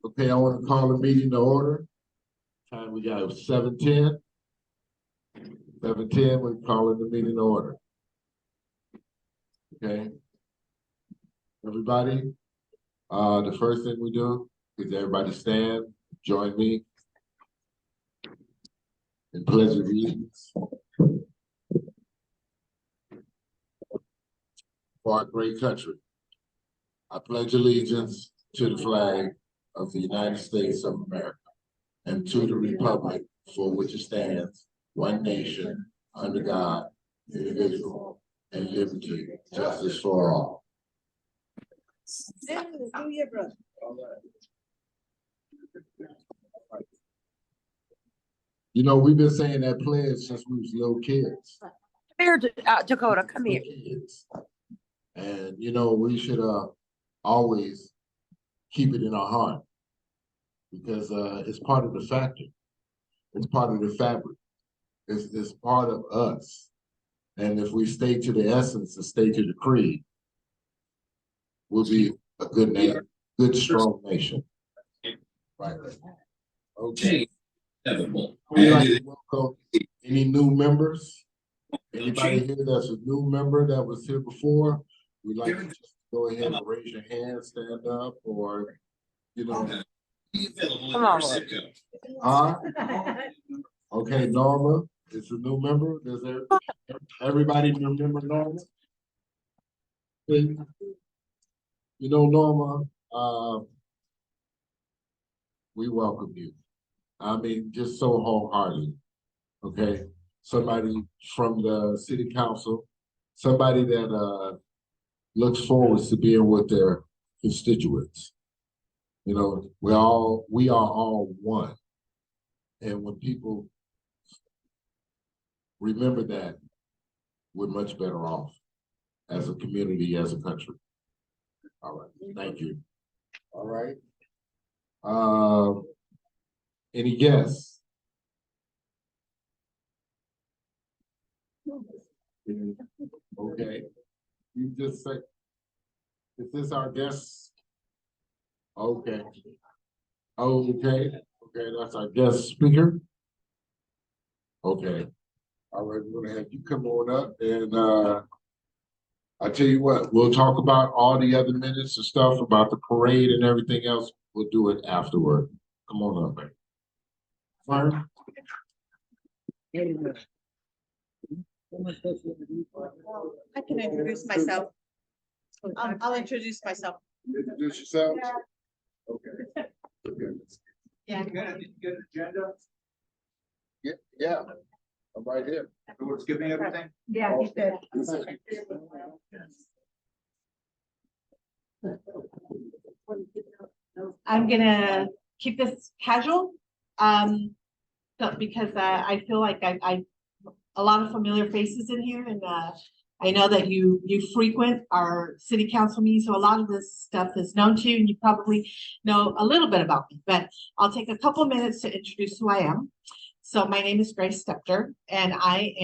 Okay, I want to call the meeting to order. Time we got 7:10. 7:10, we're calling the meeting to order. Okay. Everybody, the first thing we do is everybody stand, join me in pledge of allegiance for our great country. I pledge allegiance to the flag of the United States of America and to the republic for which it stands, one nation, under God, indivisible, and liberty, justice for all. You know, we've been saying that pledge since we was little kids. Come here, Dakota, come here. Kids. And, you know, we should always keep it in our heart because it's part of the factor. It's part of the fabric. It's part of us. And if we stay to the essence and stay to the creed, we'll be a good nation, good, strong nation. Right. Okay. We'd like to welcome any new members. Anybody here that's a new member that was here before, we'd like to just go ahead and raise your hand, stand up, or, you know. Come on. Okay, Norma is a new member. Does everybody remember Norma? You know, Norma, we welcome you. I mean, just so wholeheartedly, okay? Somebody from the city council, somebody that looks forward to being with their constituents. You know, we are all one. And when people remember that, we're much better off as a community, as a country. All right, thank you. All right. Any guests? Okay. You just say, is this our guest? Okay. Okay. Okay, that's our guest speaker. Okay. All right, we're gonna have you come on up and I tell you what, we'll talk about all the other minutes and stuff about the parade and everything else. We'll do it afterward. Come on up, man. Fire. I can introduce myself. I'll introduce myself. Introduce yourself. Okay. Okay. Yeah. Good agenda. Yeah. I'm right here. We're skipping everything. Yeah, he's good. I'm gonna keep this casual, because I feel like I a lot of familiar faces in here, and I know that you frequent our city council meetings, so a lot of this stuff is known to you, and you probably know a little bit about me. But I'll take a couple minutes to introduce who I am. So my name is Grace Stepter, and I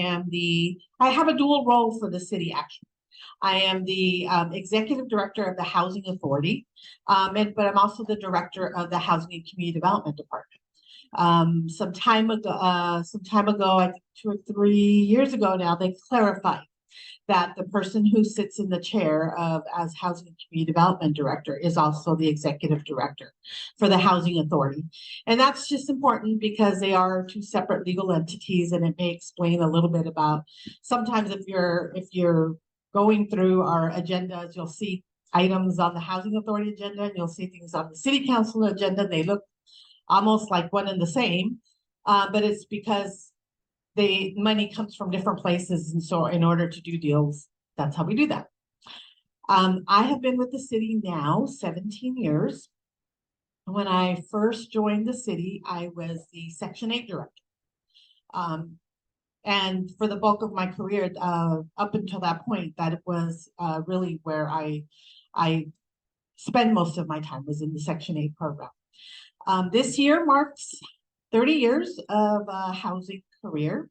have a dual role for the city actually. I am the executive director of the Housing Authority, but I'm also the director of the Housing and Community Development Department. Some time ago, I think 2 or 3 years ago now, they clarified that the person who sits in the chair as Housing and Community Development Director is also the executive director for the Housing Authority. And that's just important because they are two separate legal entities, and it may explain a little bit about sometimes if you're going through our agendas, you'll see items on the Housing Authority agenda and you'll see things on the City Council agenda. They look almost like one and the same, but it's because the money comes from different places, and so in order to do deals, that's how we do that. I have been with the city now 17 years. When I first joined the city, I was the Section 8 director. And for the bulk of my career, up until that point, that was really where I spend most of my time, was in the Section 8 program. This year marks 30 years of housing career.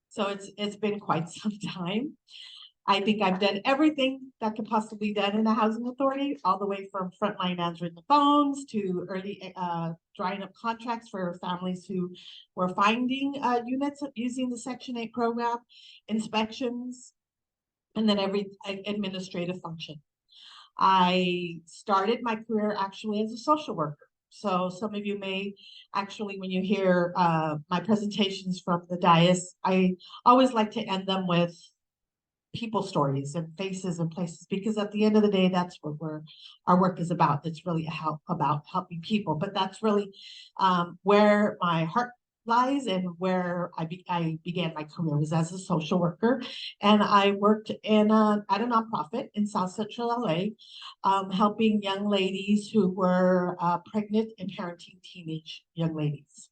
So it's been quite some time. I think I've done everything that could possibly be done in a housing authority, all the way from frontline answering the phones to early drying up contracts for families who were finding units using the Section 8 program, inspections, and then every administrative function. I started my career actually as a social worker. So some of you may actually, when you hear my presentations from the dais, I always like to end them with people stories and faces and places, because at the end of the day, that's what our work is about. It's really about helping people, but that's really where my heart lies and where I began my career was as a social worker. And I worked at a nonprofit in South Central LA, helping young ladies who were pregnant and parenting teenage young ladies.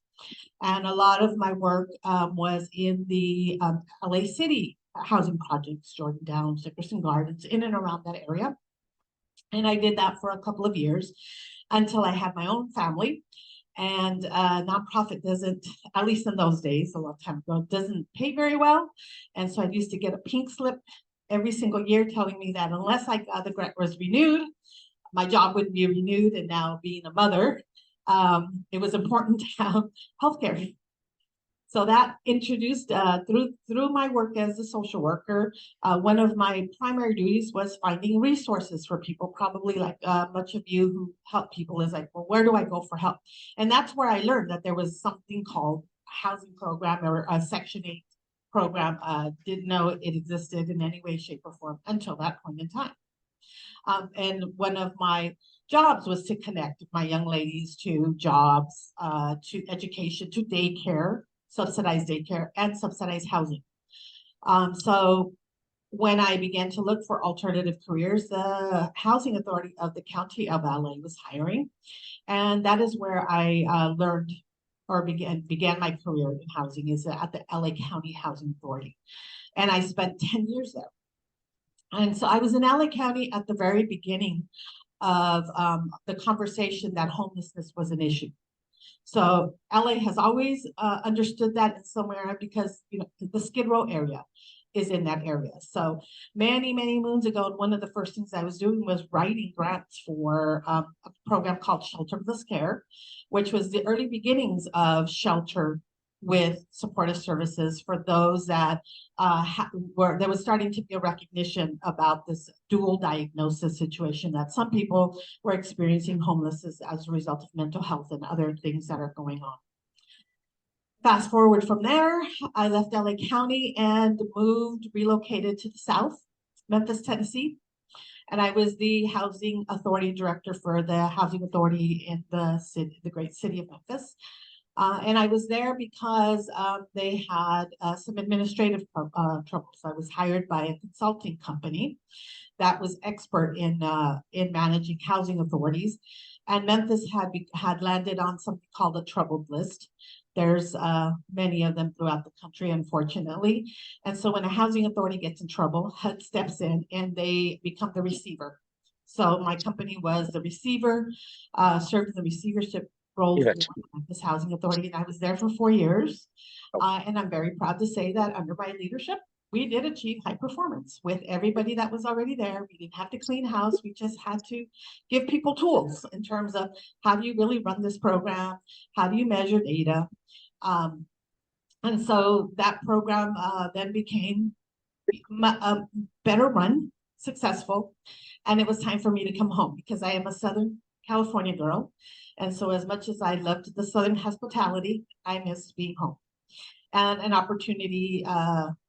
And a lot of my work was in the LA City housing projects, Jordan Downs, Dickerson Gardens, in and around that area. And I did that for a couple of years until I had my own family. And nonprofit doesn't, at least in those days, a long time ago, doesn't pay very well. And so I used to get a pink slip every single year telling me that unless the grant was renewed, my job wouldn't be renewed. And now being a mother, it was important to have healthcare. So that introduced through my work as a social worker, one of my primary duties was finding resources for people. Probably like much of you who help people is like, well, where do I go for help? And that's where I learned that there was something called a housing program or a Section 8 program. Didn't know it existed in any way, shape, or form until that point in time. And one of my jobs was to connect my young ladies to jobs, to education, to daycare, subsidized daycare, and subsidized housing. So when I began to look for alternative careers, the Housing Authority of the County of LA was hiring. And that is where I learned or began my career in housing, is at the LA County Housing Authority. And I spent 10 years there. And so I was in LA County at the very beginning of the conversation that homelessness was an issue. So LA has always understood that in somewhere, because the Skid Row area is in that area. So many moons ago, one of the first things I was doing was writing grants for a program called Shelter Plus Care, which was the early beginnings of shelter with supportive services for those that there was starting to be a recognition about this dual diagnosis situation that some people were experiencing homelessness as a result of mental health and other things that are going on. Fast forward from there, I left LA County and relocated to the South, Memphis, Tennessee. And I was the housing authority director for the housing authority in the great city of Memphis. And I was there because they had some administrative troubles. I was hired by a consulting company that was expert in managing housing authorities, and Memphis had landed on something called a troubled list. There's many of them throughout the country, unfortunately. And so when a housing authority gets in trouble, HUD steps in and they become the receiver. So my company was the receiver, served in the receivership role for this housing authority, and I was there for 4 years. And I'm very proud to say that under my leadership, we did achieve high performance with everybody that was already there. We didn't have to clean house. We just had to give people tools in terms of how do you really run this program? How do you measure data? And so that program then became better run, successful. And it was time for me to come home because I am a Southern California girl. And so as much as I loved the Southern hospitality, I missed being home. And an opportunity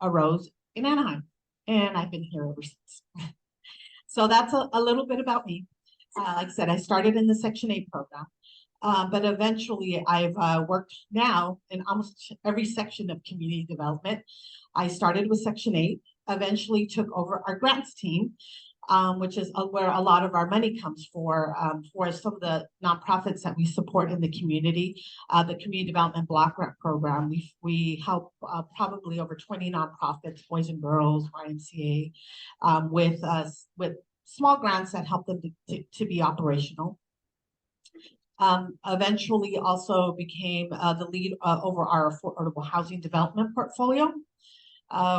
arose in Anaheim, and I've been here ever since. So that's a little bit about me. Like I said, I started in the Section 8 program, but eventually I've worked now in almost every section of community development. I started with Section 8, eventually took over our grants team, which is where a lot of our money comes for some of the nonprofits that we support in the community. The Community Development Block Grant Program, we help probably over 20 nonprofits, boys and girls, YMCA, with small grants that help them to be operational. Eventually also became the lead over our affordable housing development portfolio.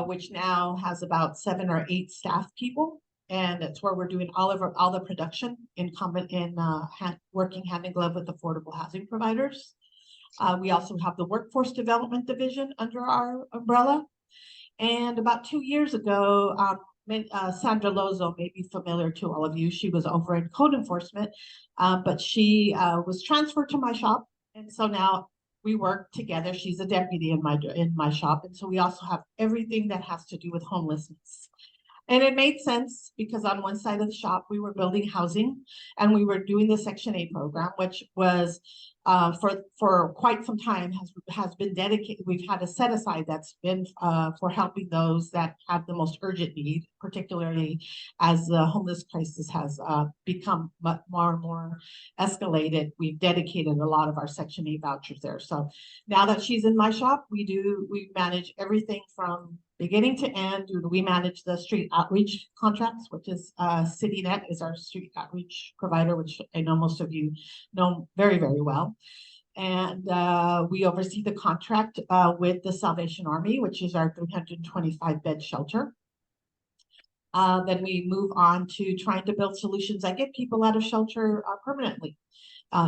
which now has about 7 or 8 staff people. And it's where we're doing all the production working hand in glove with affordable housing providers. We also have the Workforce Development Division under our umbrella. And about 2 years ago, Sandra Lozo may be familiar to all of you. She was over in code enforcement, but she was transferred to my shop. And so now we work together. She's a deputy in my shop. And so we also have everything that has to do with homelessness. And it made sense because on one side of the shop, we were building housing and we were doing the Section 8 program, which was for quite some time has been dedicated. We've had a set aside that's been for helping those that have the most urgent need, particularly as the homeless crisis has become more and more escalated. We've dedicated a lot of our Section 8 vouchers there. So now that she's in my shop, we manage everything from beginning to end. We manage the street outreach contracts, which is CityNet is our street outreach provider, which I know most of you know very, very well. And we oversee the contract with the Salvation Army, which is our 325-bed shelter. Then we move on to trying to build solutions that get people out of shelter permanently,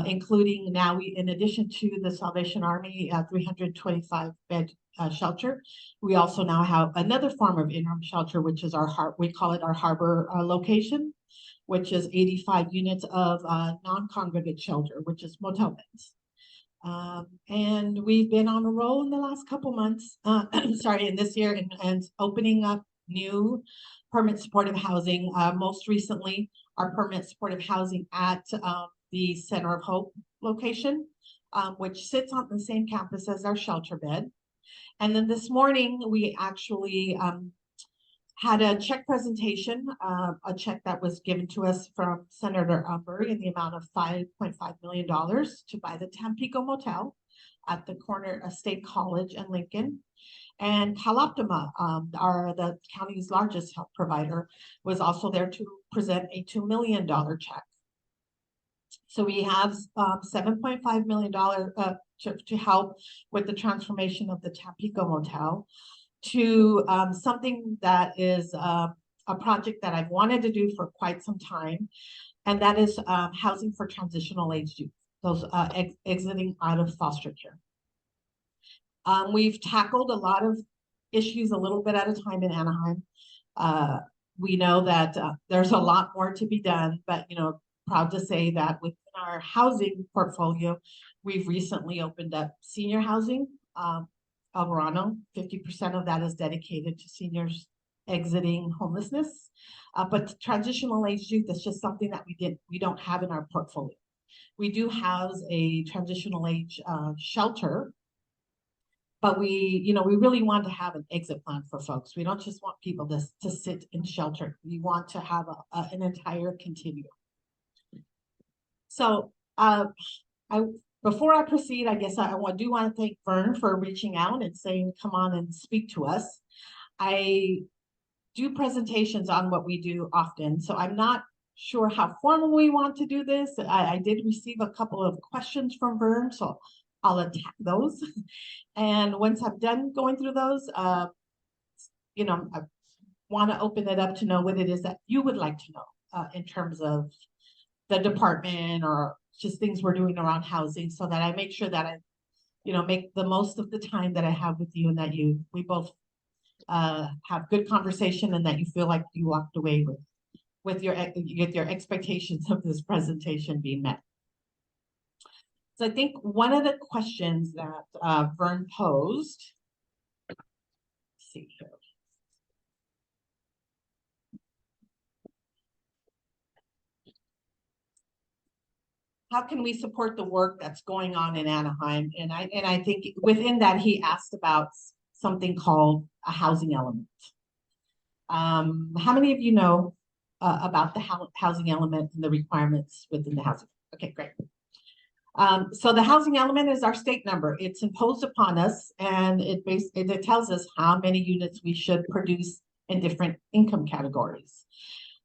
including now in addition to the Salvation Army 325-bed shelter, we also now have another form of interim shelter, which is we call it our harbor location, which is 85 units of non-congregate shelter, which is motel beds. And we've been on a roll in the last couple months, in this year, and opening up new permanent supportive housing. Most recently, our permanent supportive housing at the Center of Hope location, which sits on the same campus as our shelter bed. And then this morning, we actually had a check presentation, a check that was given to us from Senator Umber in the amount of $5.5 million to buy the Tampico Motel at the corner of State College and Lincoln. And CalOptima, the county's largest health provider, was also there to present a $2 million check. So we have $7.5 million to help with the transformation of the Tampico Motel to something that is a project that I've wanted to do for quite some time, and that is housing for transitional age youth, those exiting out of foster care. We've tackled a lot of issues a little bit at a time in Anaheim. We know that there's a lot more to be done, but proud to say that within our housing portfolio, we've recently opened up senior housing. El Verano, 50% of that is dedicated to seniors exiting homelessness. But transitional age youth is just something that we don't have in our portfolio. We do house a transitional age shelter, but we really want to have an exit plan for folks. We don't just want people to sit in shelter. We want to have an entire continuum. So before I proceed, I guess I do want to thank Vern for reaching out and saying, come on and speak to us. I do presentations on what we do often, so I'm not sure how formal we want to do this. I did receive a couple of questions from Vern, so I'll attack those. And once I'm done going through those, I want to open it up to know what it is that you would like to know in terms of the department or just things we're doing around housing, so that I make sure that I, make the most of the time that I have with you, and that we both have good conversation, and that you feel like you walked away with your expectations of this presentation being met. So I think one of the questions that Vern posed, let's see here. How can we support the work that's going on in Anaheim? And I think within that, he asked about something called a housing element. How many of you know about the housing element and the requirements within the housing? Okay, great. So the housing element is our state number. It's imposed upon us, and it tells us how many units we should produce in different income categories.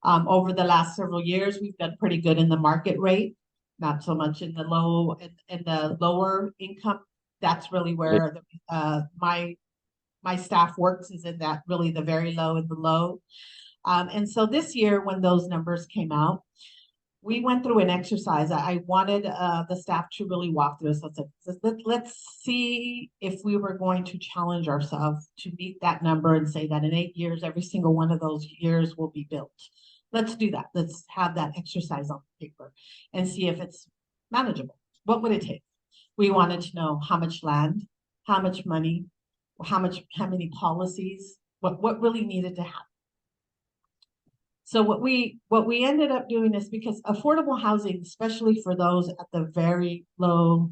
Over the last several years, we've done pretty good in the market rate. Not so much in the lower income. That's really where my my staff works is in that really the very low and the low. And so this year, when those numbers came out, we went through an exercise. I wanted the staff to really walk through this. Let's see if we were going to challenge ourselves to meet that number and say that in 8 years, every single one of those years will be built. Let's do that. Let's have that exercise on paper and see if it's manageable. What would it take? We wanted to know how much land, how much money, how many policies, what really needed to happen. So what we ended up doing is, because affordable housing, especially for those at the very low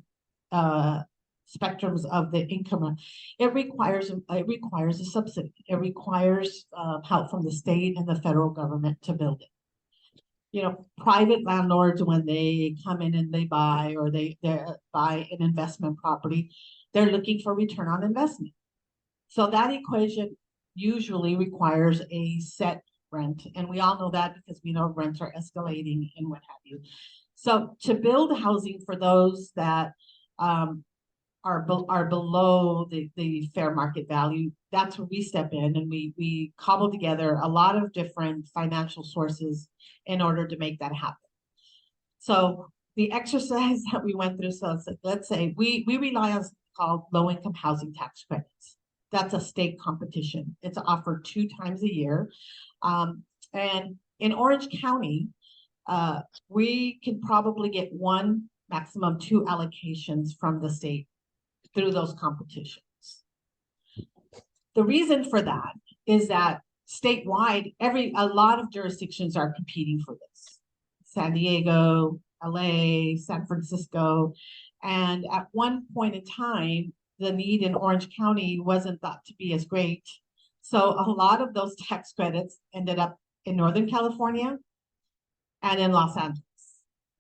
spectrums of the income, it requires a subsidy. It requires help from the state and the federal government to build it. You know, private landlords, when they come in and they buy, or they buy an investment property, they're looking for return on investment. So that equation usually requires a set rent. And we all know that because we know rents are escalating and what have you. So to build housing for those that are below the fair market value, that's where we step in, and we cobble together a lot of different financial sources in order to make that happen. So the exercise that we went through, so let's say we rely on something called low-income housing tax credits. That's a state competition. It's offered 2 times a year. And in Orange County, we can probably get 1, maximum 2 allocations from the state through those competitions. The reason for that is that statewide, a lot of jurisdictions are competing for this. San Diego, LA, San Francisco, and at one point in time, the need in Orange County wasn't thought to be as great. So a lot of those tax credits ended up in Northern California and in Los Angeles.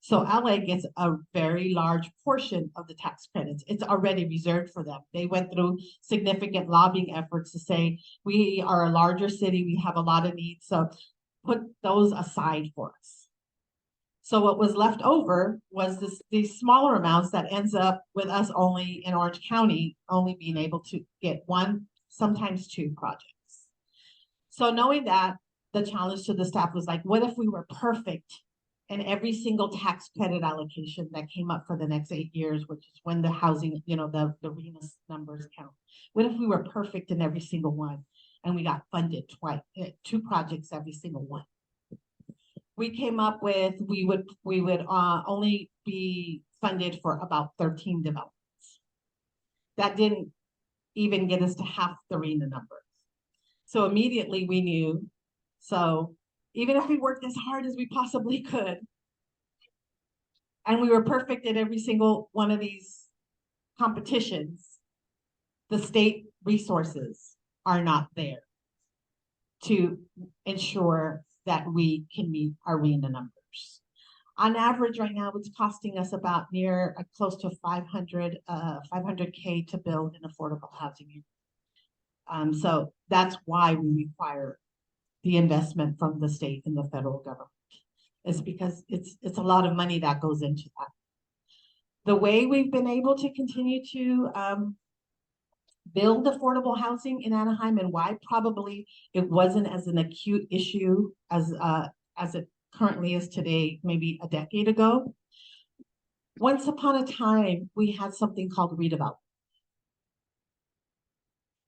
So LA gets a very large portion of the tax credits. It's already reserved for them. They went through significant lobbying efforts to say, we are a larger city, we have a lot of needs, so put those aside for us. So what was left over was these smaller amounts that ends up with us only in Orange County, only being able to get 1, sometimes 2 projects. So knowing that, the challenge to the staff was like, what if we were perfect in every single tax credit allocation that came up for the next 8 years, which is when the housing, you know, the RENA numbers count. What if we were perfect in every single one and we got funded twice, 2 projects every single one? We came up with, we would only be funded for about 13 developments. That didn't even get us to half the RENA numbers. So immediately we knew, so even if we worked as hard as we possibly could, and we were perfect at every single one of these competitions, the state resources are not there to ensure that we can meet our RENA numbers. On average, right now, it's costing us about close to 500K to build an affordable housing unit. So that's why we require the investment from the state and the federal government. Is because it's a lot of money that goes into that. The way we've been able to continue to build affordable housing in Anaheim, and why probably it wasn't as an acute issue as it currently is today, maybe a decade ago. Once upon a time, we had something called redevelopment.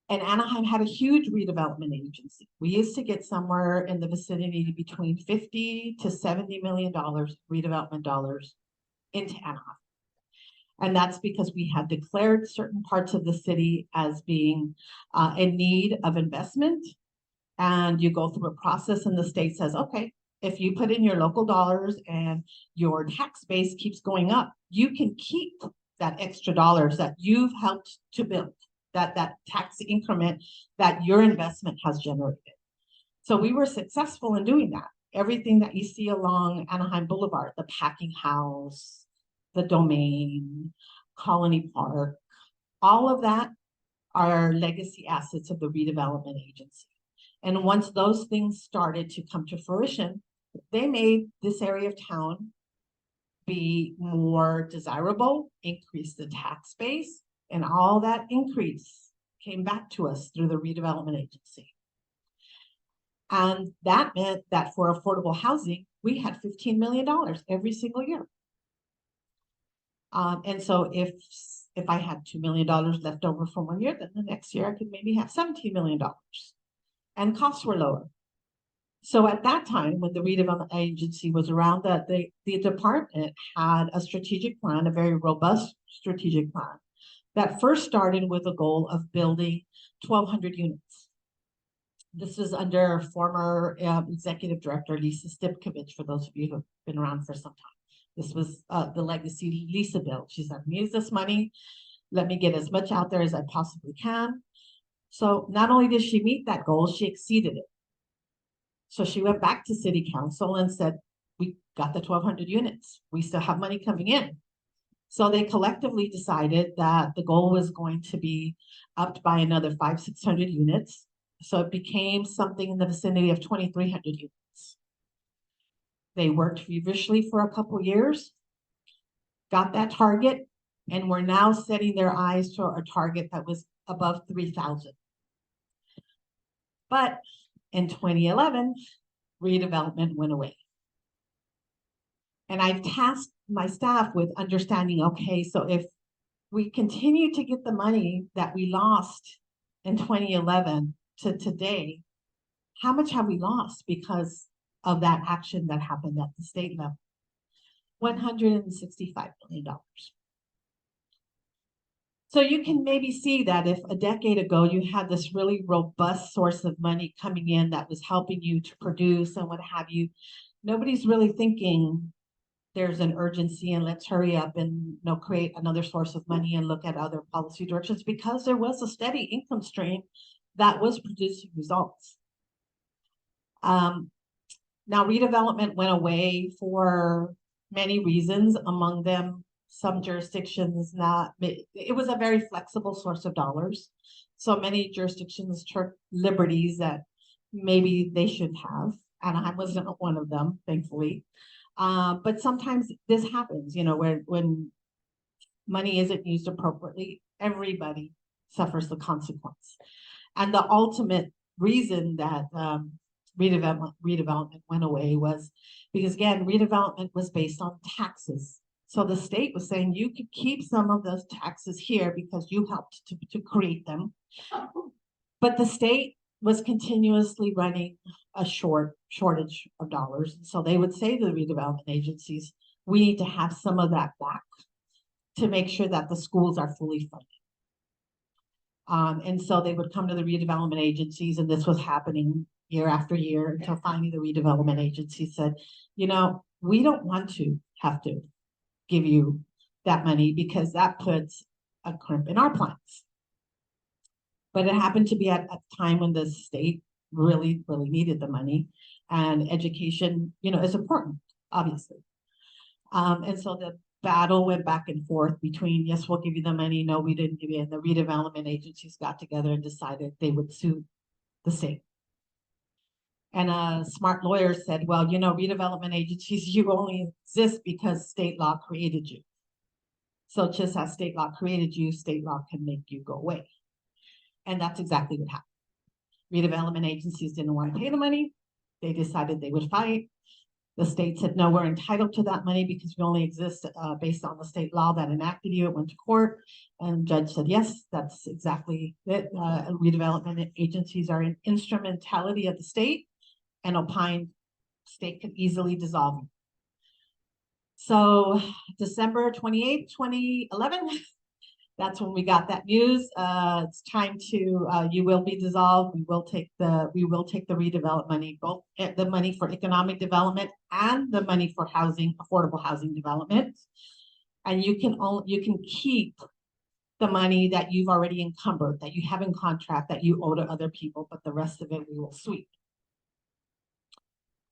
And Anaheim had a huge redevelopment agency. We used to get somewhere in the vicinity between $50 to $70 million redevelopment dollars into Anaheim. And that's because we had declared certain parts of the city as being in need of investment. And you go through a process and the state says, okay, if you put in your local dollars and your tax base keeps going up, you can keep that extra dollars that you've helped to build, that tax increment that your investment has generated. So we were successful in doing that. Everything that you see along Anaheim Boulevard, the packing house, the Domain, Colony Park, all of that are legacy assets of the redevelopment agency. And once those things started to come to fruition, they made this area of town be more desirable, increase the tax base, and all that increase came back to us through the redevelopment agency. And that meant that for affordable housing, we had $15 million every single year. And so if I had $2 million left over from one year, then the next year I could maybe have $17 million. And costs were lower. So at that time, when the redevelopment agency was around, the department had a strategic plan, a very robust strategic plan, that first started with a goal of building 1,200 units. This was under former executive director Lisa Stipkovich, for those of you who have been around for some time. This was the legacy Lisa built. She said, use this money, let me get as much out there as I possibly can. So not only did she meet that goal, she exceeded it. So she went back to city council and said, we got the 1,200 units. We still have money coming in. So they collectively decided that the goal was going to be upped by another 500-600 units. So it became something in the vicinity of 2,300 units. They worked feverishly for a couple years, got that target, and were now setting their eyes to a target that was above 3,000. But in 2011, redevelopment went away. And I've tasked my staff with understanding, okay, so if we continue to get the money that we lost in 2011 to today, how much have we lost because of that action that happened at the state level? $165 million. So you can maybe see that if a decade ago you had this really robust source of money coming in that was helping you to produce and what have you, nobody's really thinking there's an urgency and let's hurry up and create another source of money and look at other policy directions, because there was a steady income stream that was producing results. Now redevelopment went away for many reasons, among them some jurisdictions it was a very flexible source of dollars. So many jurisdictions took liberties that maybe they shouldn't have. Anaheim wasn't one of them, thankfully. But sometimes this happens, when money isn't used appropriately, everybody suffers the consequence. And the ultimate reason that redevelopment went away was because, again, redevelopment was based on taxes. So the state was saying you could keep some of those taxes here because you helped to create them. But the state was continuously running a shortage of dollars. So they would say to the redevelopment agencies, we need to have some of that back to make sure that the schools are fully funded. And so they would come to the redevelopment agencies, and this was happening year after year until finally the redevelopment agency said, we don't want to have to give you that money because that puts a crimp in our plans. But it happened to be at a time when the state really, really needed the money, and education, is important, obviously. And so the battle went back and forth between, yes, we'll give you the money, no, we didn't give you, and the redevelopment agencies got together and decided they would sue the state. And a smart lawyer said, well, redevelopment agencies, you only exist because state law created you. So just as state law created you, state law can make you go away. And that's exactly what happened. Redevelopment agencies didn't want to pay the money. They decided they would fight. The state said, no, we're entitled to that money because we only exist based on the state law that enacted you. It went to court, and the judge said, yes, that's exactly it. Redevelopment agencies are an instrumentality of the state, and opined state could easily dissolve you. So December 28th, 2011, that's when we got that news. It's time to, you will be dissolved. We will take the redevelopment money, both the money for economic development and the money for housing, affordable housing development. And you can keep the money that you've already encumbered, that you have in contract, that you owe to other people, but the rest of it we will sweep.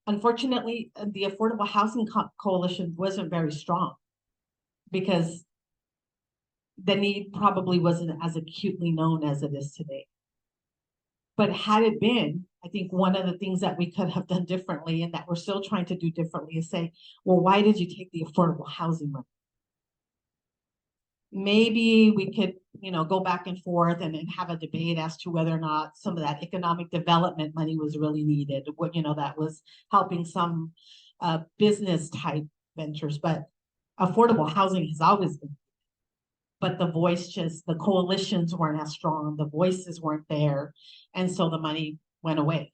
Unfortunately, the Affordable Housing Coalition wasn't very strong because the need probably wasn't as acutely known as it is today. But had it been, I think one of the things that we could have done differently, and that we're still trying to do differently, is say, well, why did you take the affordable housing money? maybe we could, go back and forth and have a debate as to whether or not some of that economic development money was really needed. What, that was helping some business type ventures, but affordable housing has always been. But the coalitions weren't as strong, the voices weren't there, and so the money went away.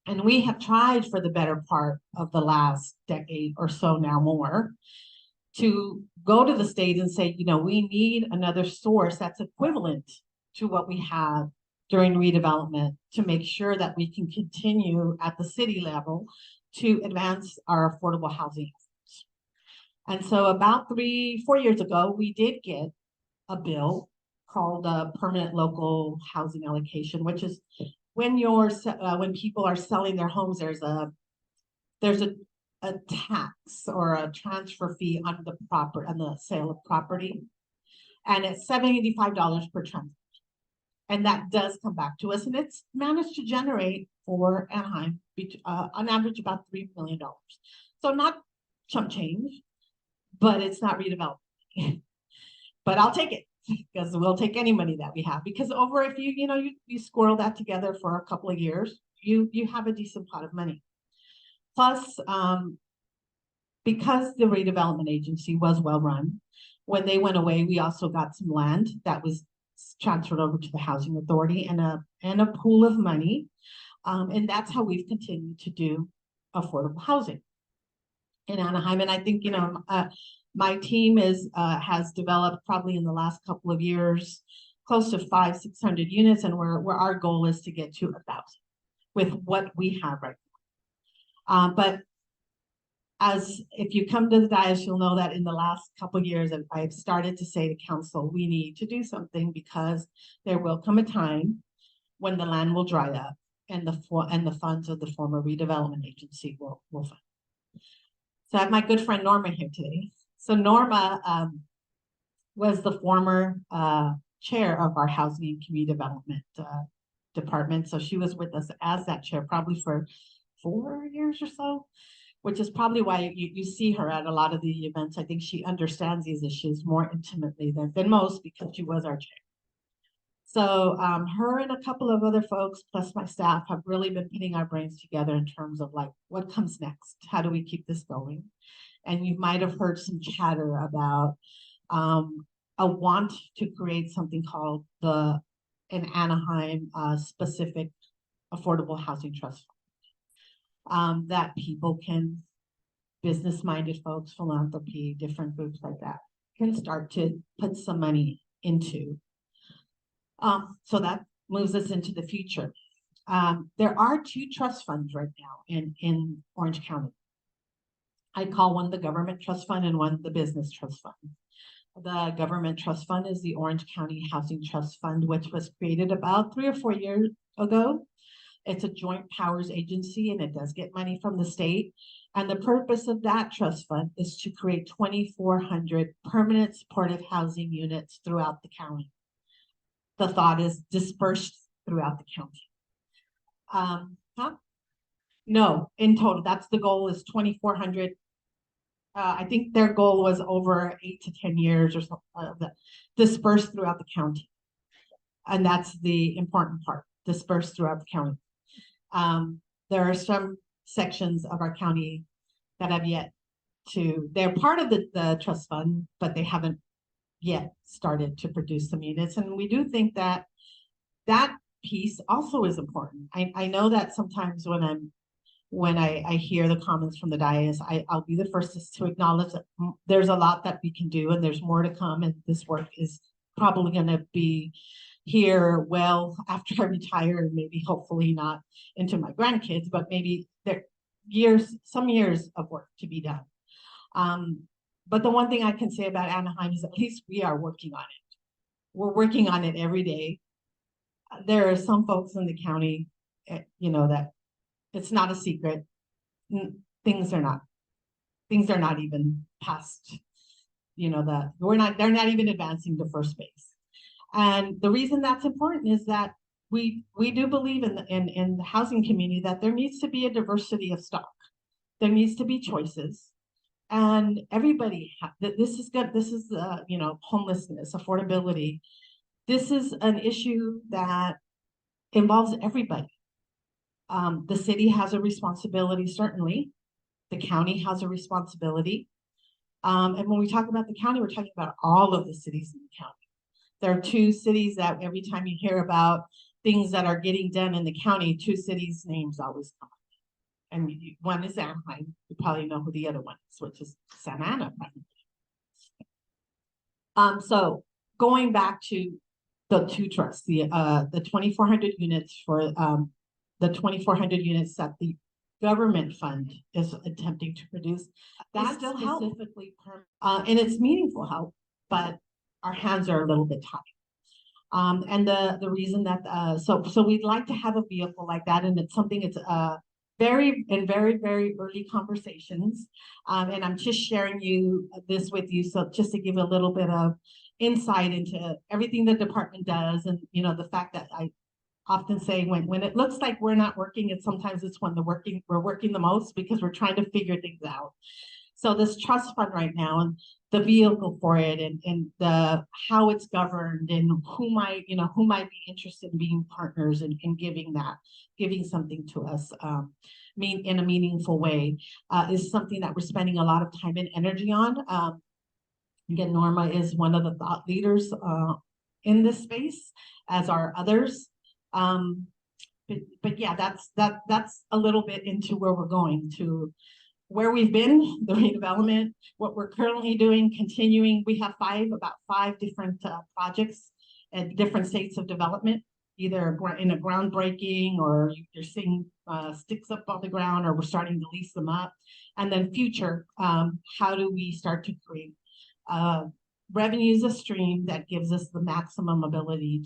And we have tried for the better part of the last decade or so, now more, to go to the state and say, we need another source that's equivalent to what we have during redevelopment to make sure that we can continue at the city level to advance our affordable housing efforts. And so about 3-4 years ago, we did get a bill called permanent local housing allocation, which is when people are selling their homes, there's a tax or a transfer fee on the sale of property, and it's $75 per transaction, and that does come back to us, and it's managed to generate for Anaheim on average about $3 million. So not chump change, but it's not redevelopment. But I'll take it, because we'll take any money that we have, because if you squirrel that together for a couple of years, you have a decent pot of money. Plus, because the redevelopment agency was well run, when they went away, we also got some land that was transferred over to the housing authority and a pool of money. And that's how we've continued to do affordable housing in Anaheim. And I think, my team has developed probably in the last couple of years, close to 500-600 units. And where our goal is to get to 1,000 with what we have right now. But if you come to the dais, you'll know that in the last couple of years, I've started to say to council, we need to do something, because there will come a time when the land will dry up and the funds of the former redevelopment agency will fund. So I have my good friend Norma here today. So Norma was the former chair of our housing and community development department. So she was with us as that chair probably for 4 years or so, which is probably why you see her at a lot of the events. I think she understands these issues more intimately than most, because she was our chair. So her and a couple of other folks, plus my staff, have really been putting our brains together in terms of like, what comes next? How do we keep this going? And you might have heard some chatter about a want to create something called an Anaheim specific affordable housing trust fund, that people can, business-minded folks, philanthropy, different groups like that, can start to put some money into. So that moves us into the future. There are 2 trust funds right now in Orange County. I call one the government trust fund and one the business trust fund. The government trust fund is the Orange County Housing Trust Fund, which was created about 3 or 4 years ago. It's a joint powers agency, and it does get money from the state. And the purpose of that trust fund is to create 2,400 permanent supportive housing units throughout the county. The thought is dispersed throughout the county. No, in total, that's the goal, is 2,400. I think their goal was over 8 to 10 years or something, dispersed throughout the county. And that's the important part, dispersed throughout the county. There are some sections of our county that have yet to, they're part of the trust fund, but they haven't yet started to produce some units. And we do think that that piece also is important. I know that sometimes when I hear the comments from the dais, I'll be the first to acknowledge that there's a lot that we can do, and there's more to come, and this work is probably going to be here well after I retire, and maybe hopefully not into my grandkids, but maybe some years of work to be done. But the one thing I can say about Anaheim is at least we are working on it. We're working on it every day. There are some folks in the county, that it's not a secret. Things are not even past, they're not even advancing to first base. And the reason that's important is that we do believe in the housing community that there needs to be a diversity of stock. There needs to be choices. And everybody, this is good. This is, you know, homelessness, affordability. This is an issue that involves everybody. The city has a responsibility, certainly. The county has a responsibility. And when we talk about the county, we're talking about all of the cities in the county. There are two cities that every time you hear about things that are getting done in the county, two cities' names always come up. And one is Anaheim. You probably know who the other one is, which is Santa Ana. So going back to the two trusts, the 2,400 units for the 2,400 units that the government fund is attempting to produce. That's still specifically and it's meaningful help, but our hands are a little bit tied. And the reason that so we'd like to have a vehicle like that, and it's something it's very early conversations. And I'm just sharing this with you, so just to give a little bit of insight into everything the department does, and you know the fact that I often say when it looks like we're not working, and sometimes it's when we're working the most because we're trying to figure things out. So this trust fund right now, and the vehicle for it, and the how it's governed, and who might be interested in being partners and giving something to us in a meaningful way is something that we're spending a lot of time and energy on. Again, Norma is one of the thought leaders in this space, as are others. But yeah, that's a little bit into where we're going, to where we've been, the redevelopment, what we're currently doing, continuing. We have about five different projects at different states of development, either in a groundbreaking, or you're seeing sticks up on the ground, or we're starting to lease them up. And then future, how do we start to create revenues, a stream that gives us the maximum ability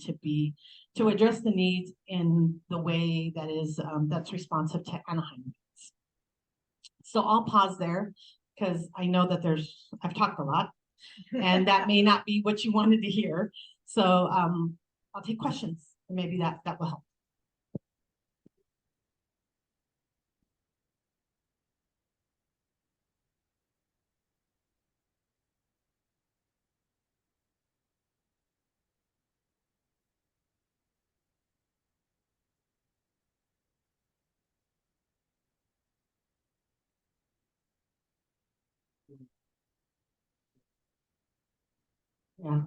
to address the needs in the way that is that's responsive to Anaheim. So I'll pause there because I know that I've talked a lot, and that may not be what you wanted to hear. So I'll take questions, and maybe that will help. Yeah.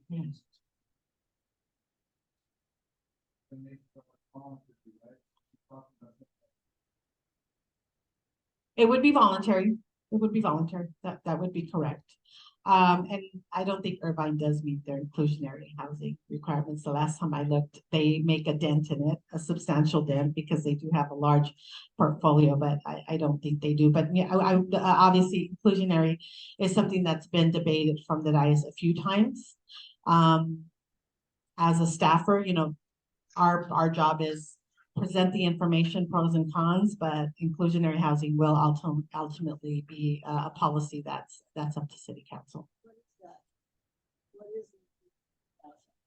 Yeah. It would be voluntary. It would be voluntary. That would be correct. And I don't think Irvine does meet their inclusionary housing requirements. The last time I looked, they make a dent in it, a substantial dent, because they do have a large portfolio, but I don't think they do. But yeah, obviously inclusionary is something that's been debated from the dais a few times. As a staffer, you know, our job is present the information, pros and cons, but inclusionary housing will ultimately be a policy that's up to city council.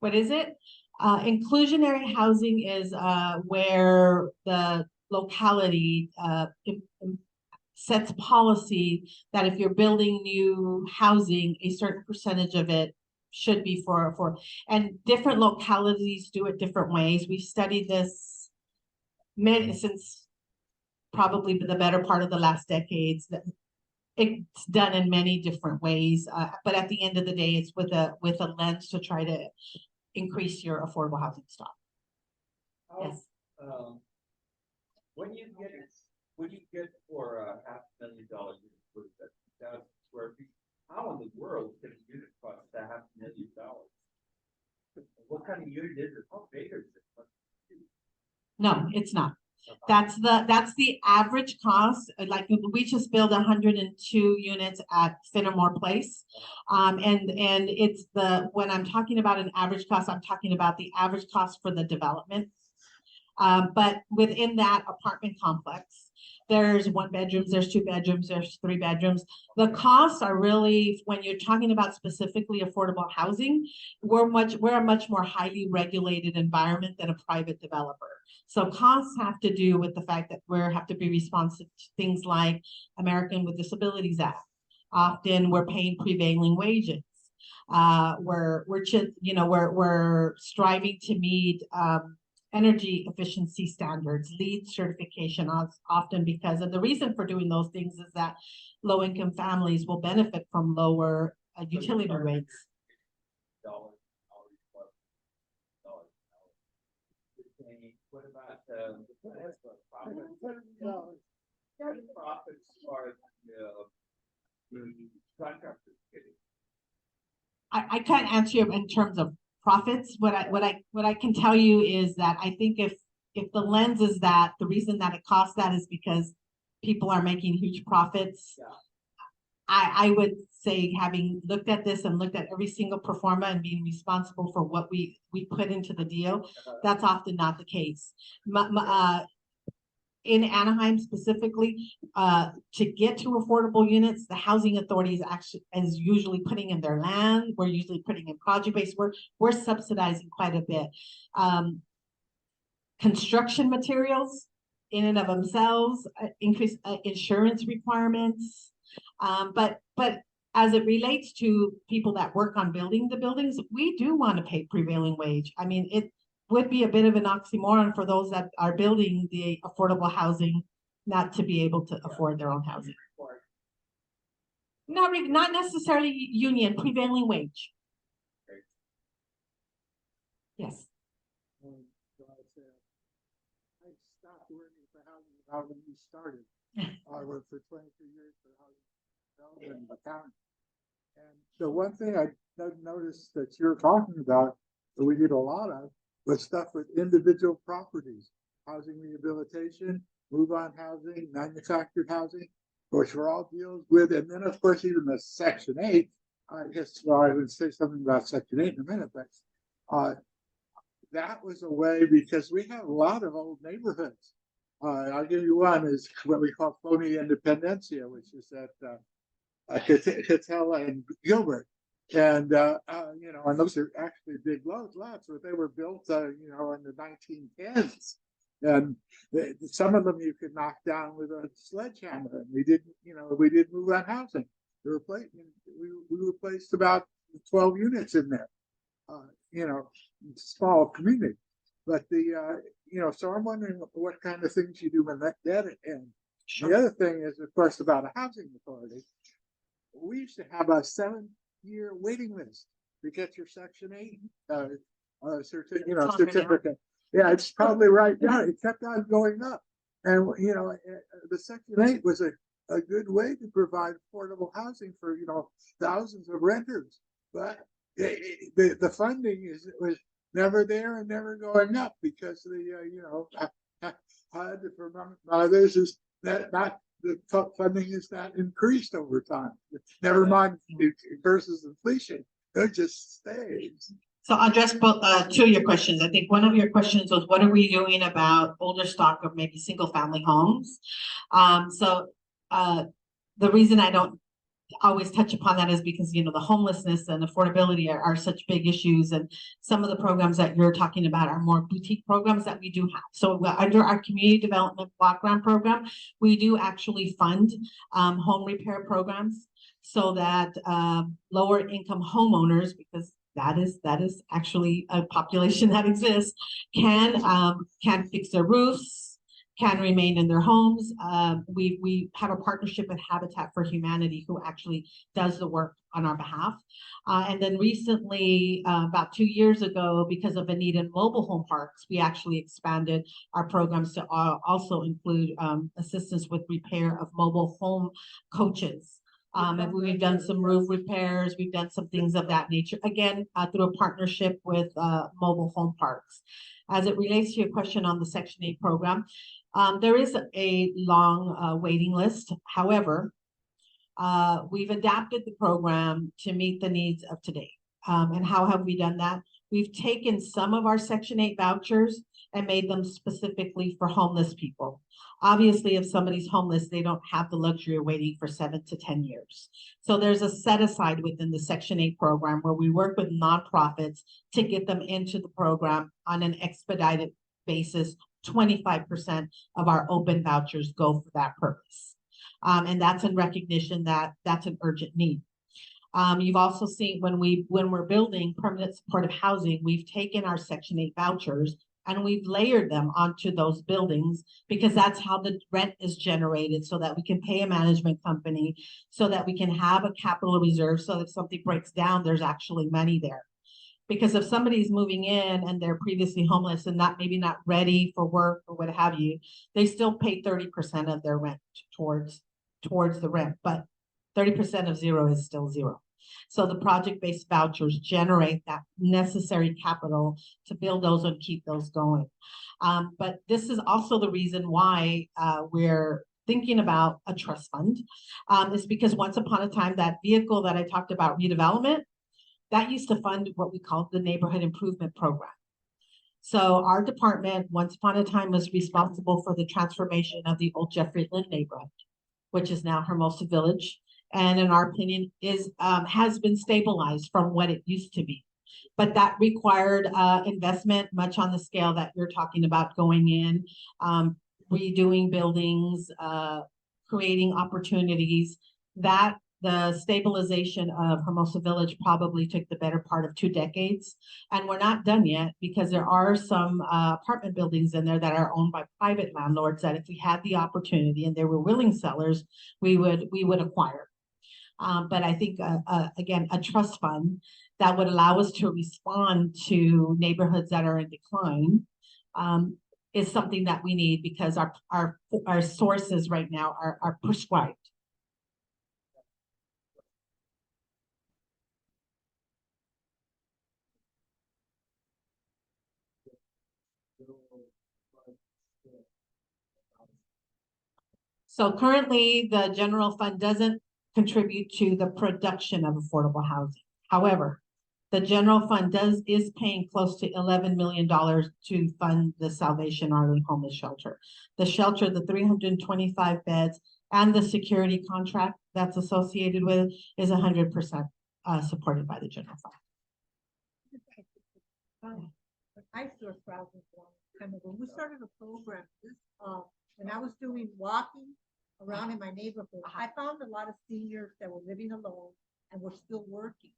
What is it? Inclusionary housing is where the locality sets policy that if you're building new housing, a certain percentage of it should be for and different localities do it different ways. We've studied this since probably the better part of the last decades. That it's done in many different ways, but at the end of the day, it's with a lens to try to increase your affordable housing stock. Yes. When you get for $500,000 for that square feet, how in the world can a unit cost $500,000? What kind of unit is it? How big is it? No, it's not. That's the average cost. Like we just built 102 units at Finnemore Place. And it's when I'm talking about an average cost, I'm talking about the average cost for the development. But within that apartment complex, there's 1 bedrooms, there's 2 bedrooms, there's 3 bedrooms. The costs are really, when you're talking about specifically affordable housing, we're a much more highly regulated environment than a private developer. So costs have to do with the fact that we have to be responsive to things like American with Disabilities Act. Often we're paying prevailing wages. We're striving to meet energy efficiency standards, LEED certification, often because, and the reason for doing those things is that low-income families will benefit from lower utility rates. What about profits are the contractors getting? I can't answer you in terms of profits. What I can tell you is that I think if the lens is that the reason that it costs that is because people are making huge profits. Yeah. I would say, having looked at this and looked at every single pro forma and being responsible for what we put into the deal, that's often not the case. In Anaheim specifically, to get to affordable units, the housing authority is usually putting in their land. We're usually putting in project-based work. We're subsidizing quite a bit. Construction materials in and of themselves, increase insurance requirements. But as it relates to people that work on building the buildings, we do want to pay prevailing wage. I mean, it would be a bit of an oxymoron for those that are building the affordable housing not to be able to afford their own housing. Not necessarily union, prevailing wage. Yes. I stopped working for housing about when you started. I worked for 23 years for housing development in the county. And the one thing I noticed that you're talking about that we did a lot of was stuff with individual properties, housing rehabilitation, move-on housing, manufactured housing, which were all deals with, and then of course even the Section 8. I guess I would say something about Section 8 in a minute, but that was a way because we have a lot of old neighborhoods. I'll give you one is what we call Phony Independencia, which is at Catella and Gilbert. And, and those are actually big lots, but they were built, in the 1910s. And some of them you could knock down with a sledgehammer. And we did move on housing. We replaced about 12 units in there, small community. But so I'm wondering what kind of things you do when that ends. Sure. The other thing is, of course, about a housing authority. We used to have a 7-year waiting list to get your Section 8 certificate. Yeah, it's probably right now. It kept on going up. And, the Section 8 was a good way to provide affordable housing for, thousands of renters. But the funding was never there and never going up because for others is that not the funding is not increased over time. Never mind versus inflation, it just stays. So I'll address both two of your questions. I think one of your questions was, what are we doing about older stock of maybe single family homes? The reason I don't always touch upon that is because, the homelessness and affordability are such big issues. And some of the programs that you're talking about are more boutique programs that we do have. So under our community development block grant program, we do actually fund home repair programs so that lower income homeowners, because that is actually a population that exists, can fix their roofs, can remain in their homes. We have a partnership with Habitat for Humanity, who actually does the work on our behalf. And then recently, about 2 years ago, because of a need in mobile home parks, we actually expanded our programs to also include assistance with repair of mobile home coaches. And we've done some roof repairs. We've done some things of that nature, again, through a partnership with mobile home parks. As it relates to your question on the Section 8 program, there is a long waiting list. However, we've adapted the program to meet the needs of today. And how have we done that? We've taken some of our Section 8 vouchers and made them specifically for homeless people. Obviously, if somebody's homeless, they don't have the luxury of waiting for 7 to 10 years. So there's a set aside within the Section 8 program where we work with nonprofits to get them into the program on an expedited basis. 25% of our open vouchers go for that purpose. And that's in recognition that that's an urgent need. You've also seen when we're building permanent supportive housing, we've taken our Section 8 vouchers and we've layered them onto those buildings because that's how the rent is generated, so that we can pay a management company, so that we can have a capital reserve, so that if something breaks down, there's actually money there. Because if somebody's moving in and they're previously homeless and maybe not ready for work or what have you, they still pay 30% of their rent towards the rent, but 30% of zero is still zero. So the project-based vouchers generate that necessary capital to build those and keep those going. But this is also the reason why we're thinking about a trust fund, is because once upon a time, that vehicle that I talked about, redevelopment, that used to fund what we called the neighborhood improvement program. So our department, once upon a time, was responsible for the transformation of the old Jeffrey neighborhood, which is now Hermosa Village, and in our opinion has been stabilized from what it used to be. But that required investment, much on the scale that you're talking about, going in, redoing buildings, creating opportunities. That the stabilization of Hermosa Village probably took the better part of 2 decades. And we're not done yet, because there are some apartment buildings in there that are owned by private landlords that if we had the opportunity and they were willing sellers, we would acquire. But I think, again, a trust fund that would allow us to respond to neighborhoods that are in decline is something that we need, because our sources right now are prescribed. So currently, the general fund doesn't contribute to the production of affordable housing. However, the general fund is paying close to $11 million to fund the Salvation Army homeless shelter. The shelter, the 325 beds, and the security contract that's associated with is 100% supported by the general fund. I still proud of kind of when we started a program, when I was doing walking around in my neighborhood, I found a lot of seniors that were living alone and were still working.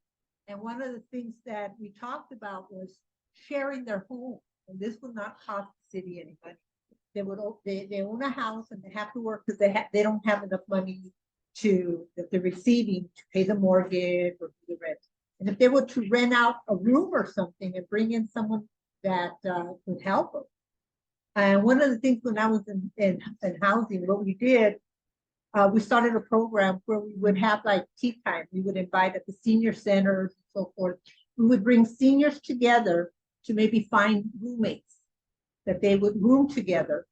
And one of the things that we talked about was sharing their home, and this would not cost the city any money. They own a house and they have to work because they don't have enough money that they're receiving to pay the mortgage or the rent. And if they were to rent out a room or something and bring in someone that would help them. And one of the things when I was in housing, what we did, we started a program where we would have like tea time. We would invite at the senior centers and so forth. We would bring seniors together to maybe find roommates that they would room together,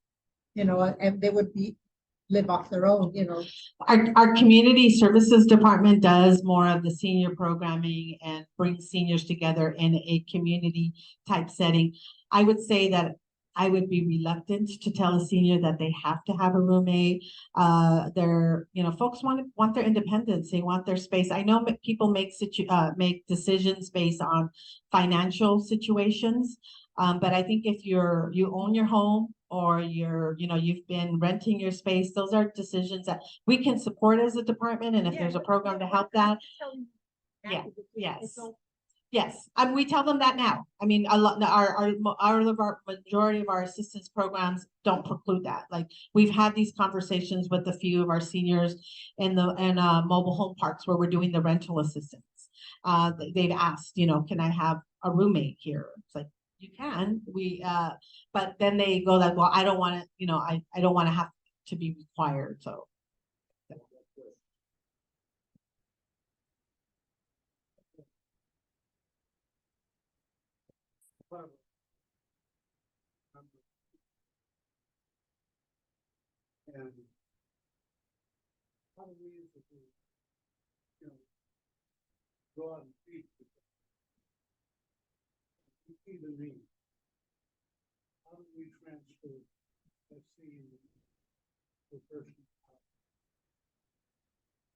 and they would live off their own, Our community services department does more of the senior programming and brings seniors together in a community type setting. I would say that I would be reluctant to tell a senior that they have to have a roommate. Folks want their independence. They want their space. I know people make decisions based on financial situations, but I think if you own your home, or you've been renting your space, those are decisions that we can support as a department. And if there's a program to help that, yes. We tell them that now. I mean, a lot our majority of our assistance programs don't preclude that. Like, we've had these conversations with a few of our seniors in mobile home parks where we're doing the rental assistance. They've asked, can I have a roommate here? It's like, you can, but then they go like, well, I don't want to, I don't want to have to be required. So. And how do we use it to, go out and speak to them? You see the need. How do we we transfer, let's see, the person.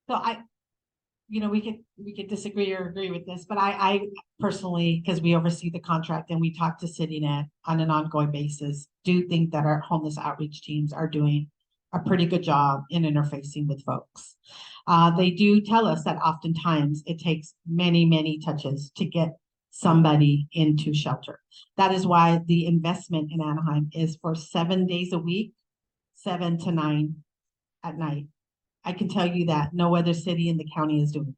So we could disagree or agree with this, but I personally, because we oversee the contract and we talk to CityNet on an ongoing basis, do think that our homeless outreach teams are doing a pretty good job in interfacing with folks. They do tell us that oftentimes it takes many, many touches to get somebody into shelter. That is why the investment in Anaheim is for 7 days a week, 7 to 9 at night. I can tell you that no other city in the county is doing it.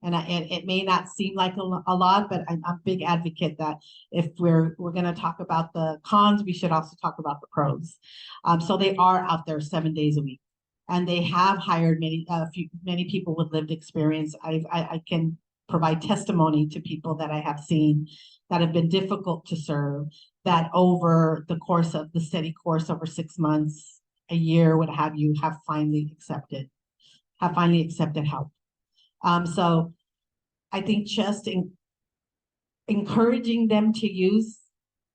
And it may not seem like a lot, but I'm a big advocate that if we're going to talk about the cons, we should also talk about the pros. So they are out there 7 days a week, and they have hired many people with lived experience. I can provide testimony to people that I have seen that have been difficult to serve, that over the course of the steady course over 6 months, a year, what have you, have finally accepted help. So I think just encouraging them to use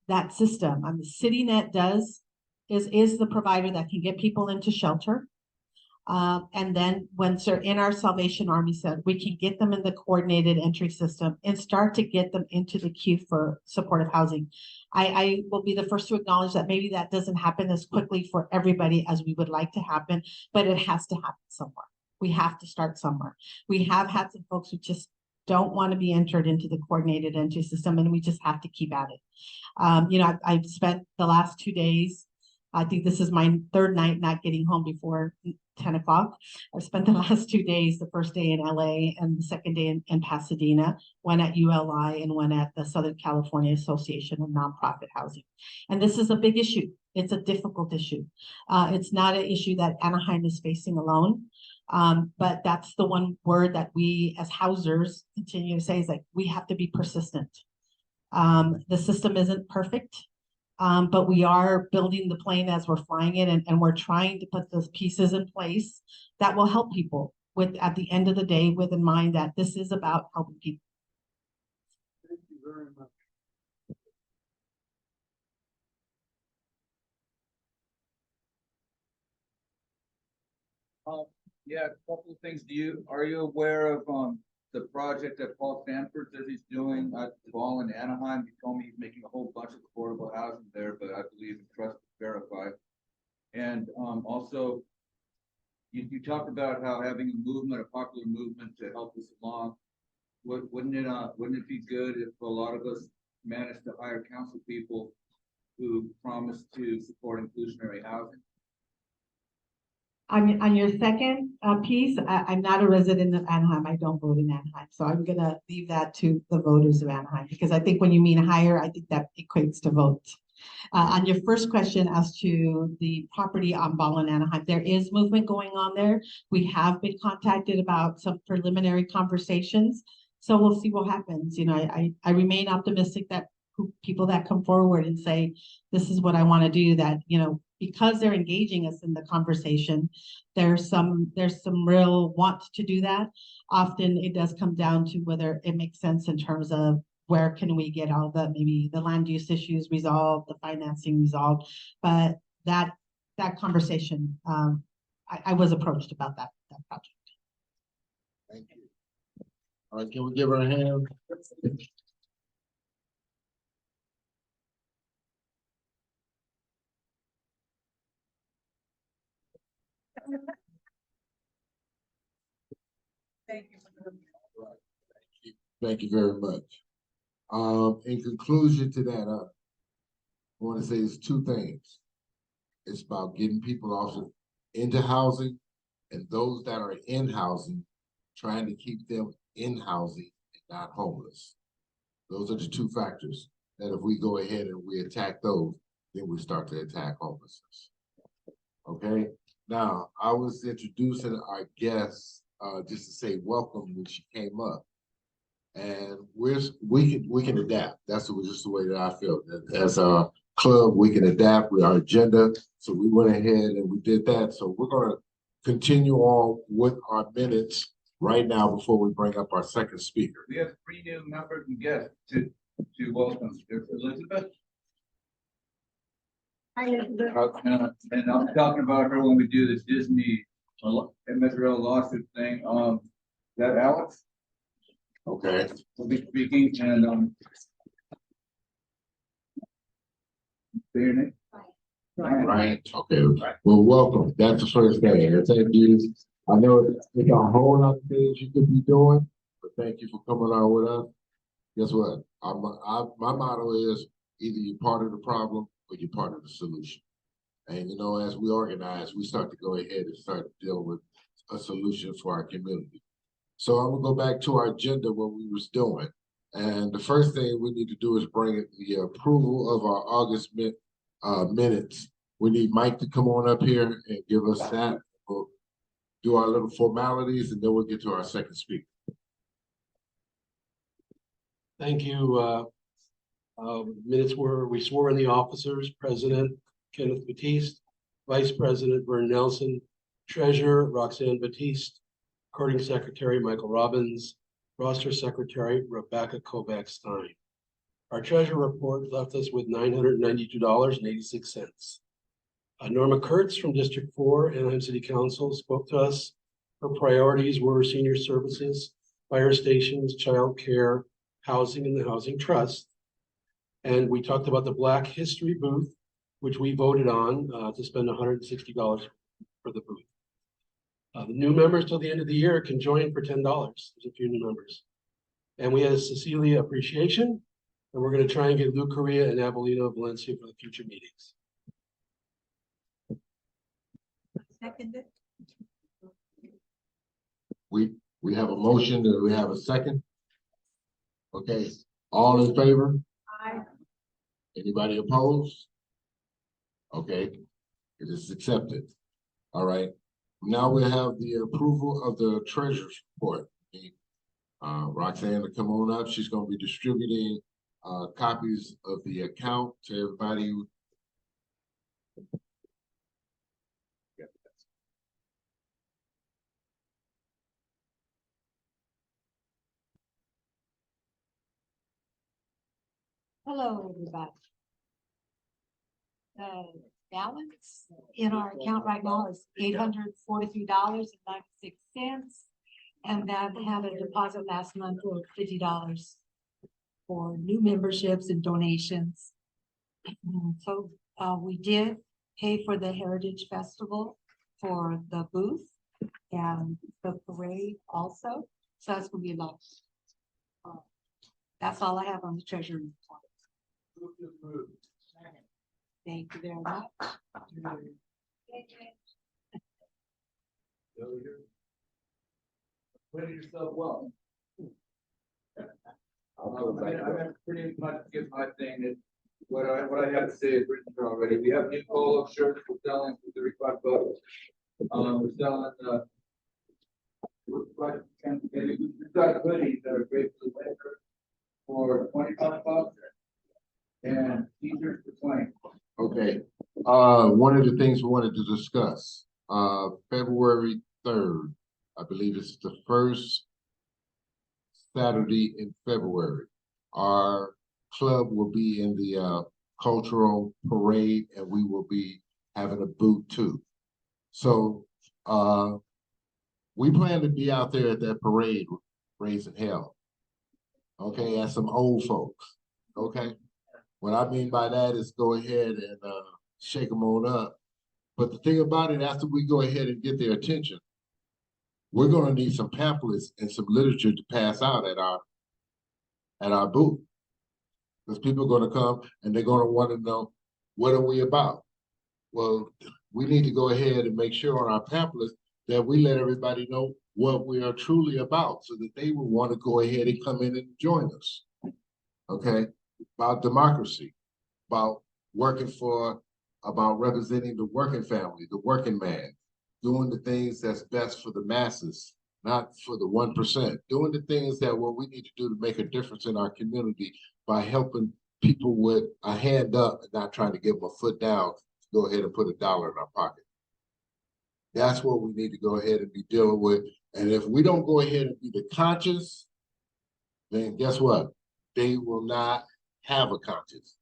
that system. The CityNet is the provider that can get people into shelter. And then once they're in our Salvation Army said, we can get them in the coordinated entry system and start to get them into the queue for supportive housing. I will be the first to acknowledge that maybe that doesn't happen as quickly for everybody as we would like to happen, but it has to happen somewhere. We have to start somewhere. We have had some folks who just don't want to be entered into the coordinated entry system, and we just have to keep at it. I've spent the last 2 days, I think this is my third night not getting home before 10 o'clock. I've spent the last 2 days, the first day in LA and the second day in Pasadena, one at ULI and one at the Southern California Association of Nonprofit Housing. And this is a big issue. It's a difficult issue. It's not an issue that Anaheim is facing alone. But that's the one word that we as housers continue to say is like, we have to be persistent. The system isn't perfect. But we are building the plane as we're flying it, and we're trying to put those pieces in place that will help people at the end of the day, with in mind that this is about helping people. Thank you very much. Yeah, a couple of things. Are you aware of, the project that Paul Stanford says he's doing at the Ball in Anaheim? He told me he's making a whole bunch of affordable housing there, but I believe in Trust Verify. And, also, you talked about how having a popular movement to help us along. Wouldn't it be good if a lot of us managed to hire council people who promise to support inclusionary housing? On your second piece, I'm not a resident of Anaheim. I don't vote in Anaheim. So I'm going to leave that to the voters of Anaheim, because I think when you mean hire, I think that equates to vote. On your first question as to the property on Ball in Anaheim, there is movement going on there. We have been contacted about some preliminary conversations. So we'll see what happens. I remain optimistic that people that come forward and say, this is what I want to do, that, because they're engaging us in the conversation, there's some real want to do that. Often it does come down to whether it makes sense in terms of where can we get all maybe the land use issues resolved, the financing resolved. But that conversation, I was approached about that project. Thank you. All right, can we give her a hand? Thank you. Right. Thank you very much. In conclusion to that, I want to say it's two things. It's about getting people also into housing, and those that are in housing, trying to keep them in housing and not homeless. Those are the two factors that if we go ahead and we attack those, then we start to attack homelessness. Okay, now I was introducing our guest just to say welcome when she came up. And we can adapt. That's just the way that I feel. As a club, we can adapt with our agenda. So we went ahead and we did that. So we're going to continue on with our minutes right now before we bring up our second speaker. We have 3 new members and guests to welcome. Elizabeth. And I'm talking about her when we do the Disney MSRL lawsuit thing. Is that Alex Okay, will be speaking and say your name. right, okay, well, welcome, that's the first thing, and thank you. I know it's a whole lot of things you could be doing, but thank you for coming on with us. Guess what, my motto is either you're part of the problem or you're part of the solution. And you know, as we organize, we start to go ahead and start dealing with a solution for our community. So I'm gonna go back to our agenda, what we was doing. And the first thing we need to do is bring the approval of our August minutes. We need Mike to come on up here and give us that. We'll do our little formalities and then we'll get to our second speaker. Thank you. Minutes were, we swore in the officers, President Kenneth Batiste, Vice President Vern Nelson, Treasurer Roxanne Batiste, Recording Secretary Michael Robbins, Roster Secretary Rebecca Kovac-Stein. Our treasurer report left us with $992.86. Norma Kurtz from District 4, Anaheim City Council, spoke to us. Her priorities were senior services, fire stations, child care, housing, and the Housing Trust. And we talked about the Black History booth, which we voted on to spend $160 for the booth. The new members till the end of the year can join for $10. There's a few new members. And we had a Cecilia appreciation, and we're going to try and get Lou Correa and Avelino Valencia for the future meetings. Seconded. We have a motion and we have a second. Okay, all in favor? Aye. Anybody opposed? Okay, it is accepted. All right, now we have the approval of the treasurer's report. Roxanne to come on up. She's going to be distributing copies of the account to everybody. Hello, everybody. The balance in our account right now is $843.96. And that had a deposit last month of $50 for new memberships and donations. So we did pay for the Heritage Festival for the booth and the parade also. So that's gonna be a lot. That's all I have on the treasury report. Thank you very much. Put yourself well. I pretty much get my thing. That what I have to say is written here already. We have new polo shirts we're selling for $35. We're selling we've got hoodies that are great for the winter for $25 and t-shirts for $20. Okay, one of the things we wanted to discuss, February 3rd, I believe it's the first Saturday in February. Our club will be in the cultural parade and we will be having a booth too. So we plan to be out there at that parade raising hell. Okay, as some old folks. Okay. What I mean by that is go ahead and shake them on up. But the thing about it, after we go ahead and get their attention, we're going to need some pamphlets and some literature to pass out at our booth. Because people are going to come and they're going to want to know, what are we about? Well, we need to go ahead and make sure on our pamphlets that we let everybody know what we are truly about so that they will want to go ahead and come in and join us. Okay? About democracy, about about representing the working family, the working man, doing the things that's best for the masses, not for the 1%, doing the things that what we need to do to make a difference in our community by helping people with a hand up and not trying to give them a foot down to go ahead and put $1 in our pocket. That's what we need to go ahead and be dealing with. And if we don't go ahead and be the conscious, then guess what? They will not have a conscience.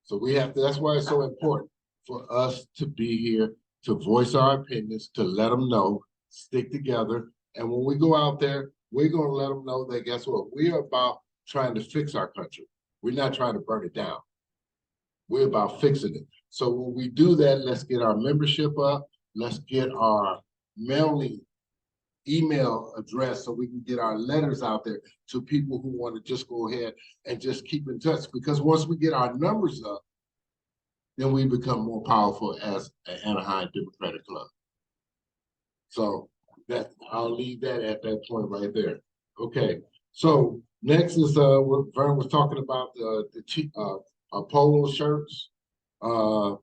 So we have to, that's why it's so important for us to be here, to voice our opinions, to let them know, stick together. And when we go out there, we're gonna let them know that guess what? We are about trying to fix our country. We're not trying to burn it down. We're about fixing it. So when we do that, let's get our membership up. Let's get our mailing email address so we can get our letters out there to people who want to just go ahead and just keep in touch. Because once we get our numbers up, then we become more powerful as an Anaheim Democratic Club. So that I'll leave that at that point right there. Okay. So next is what Vern was talking about, our polo shirts, our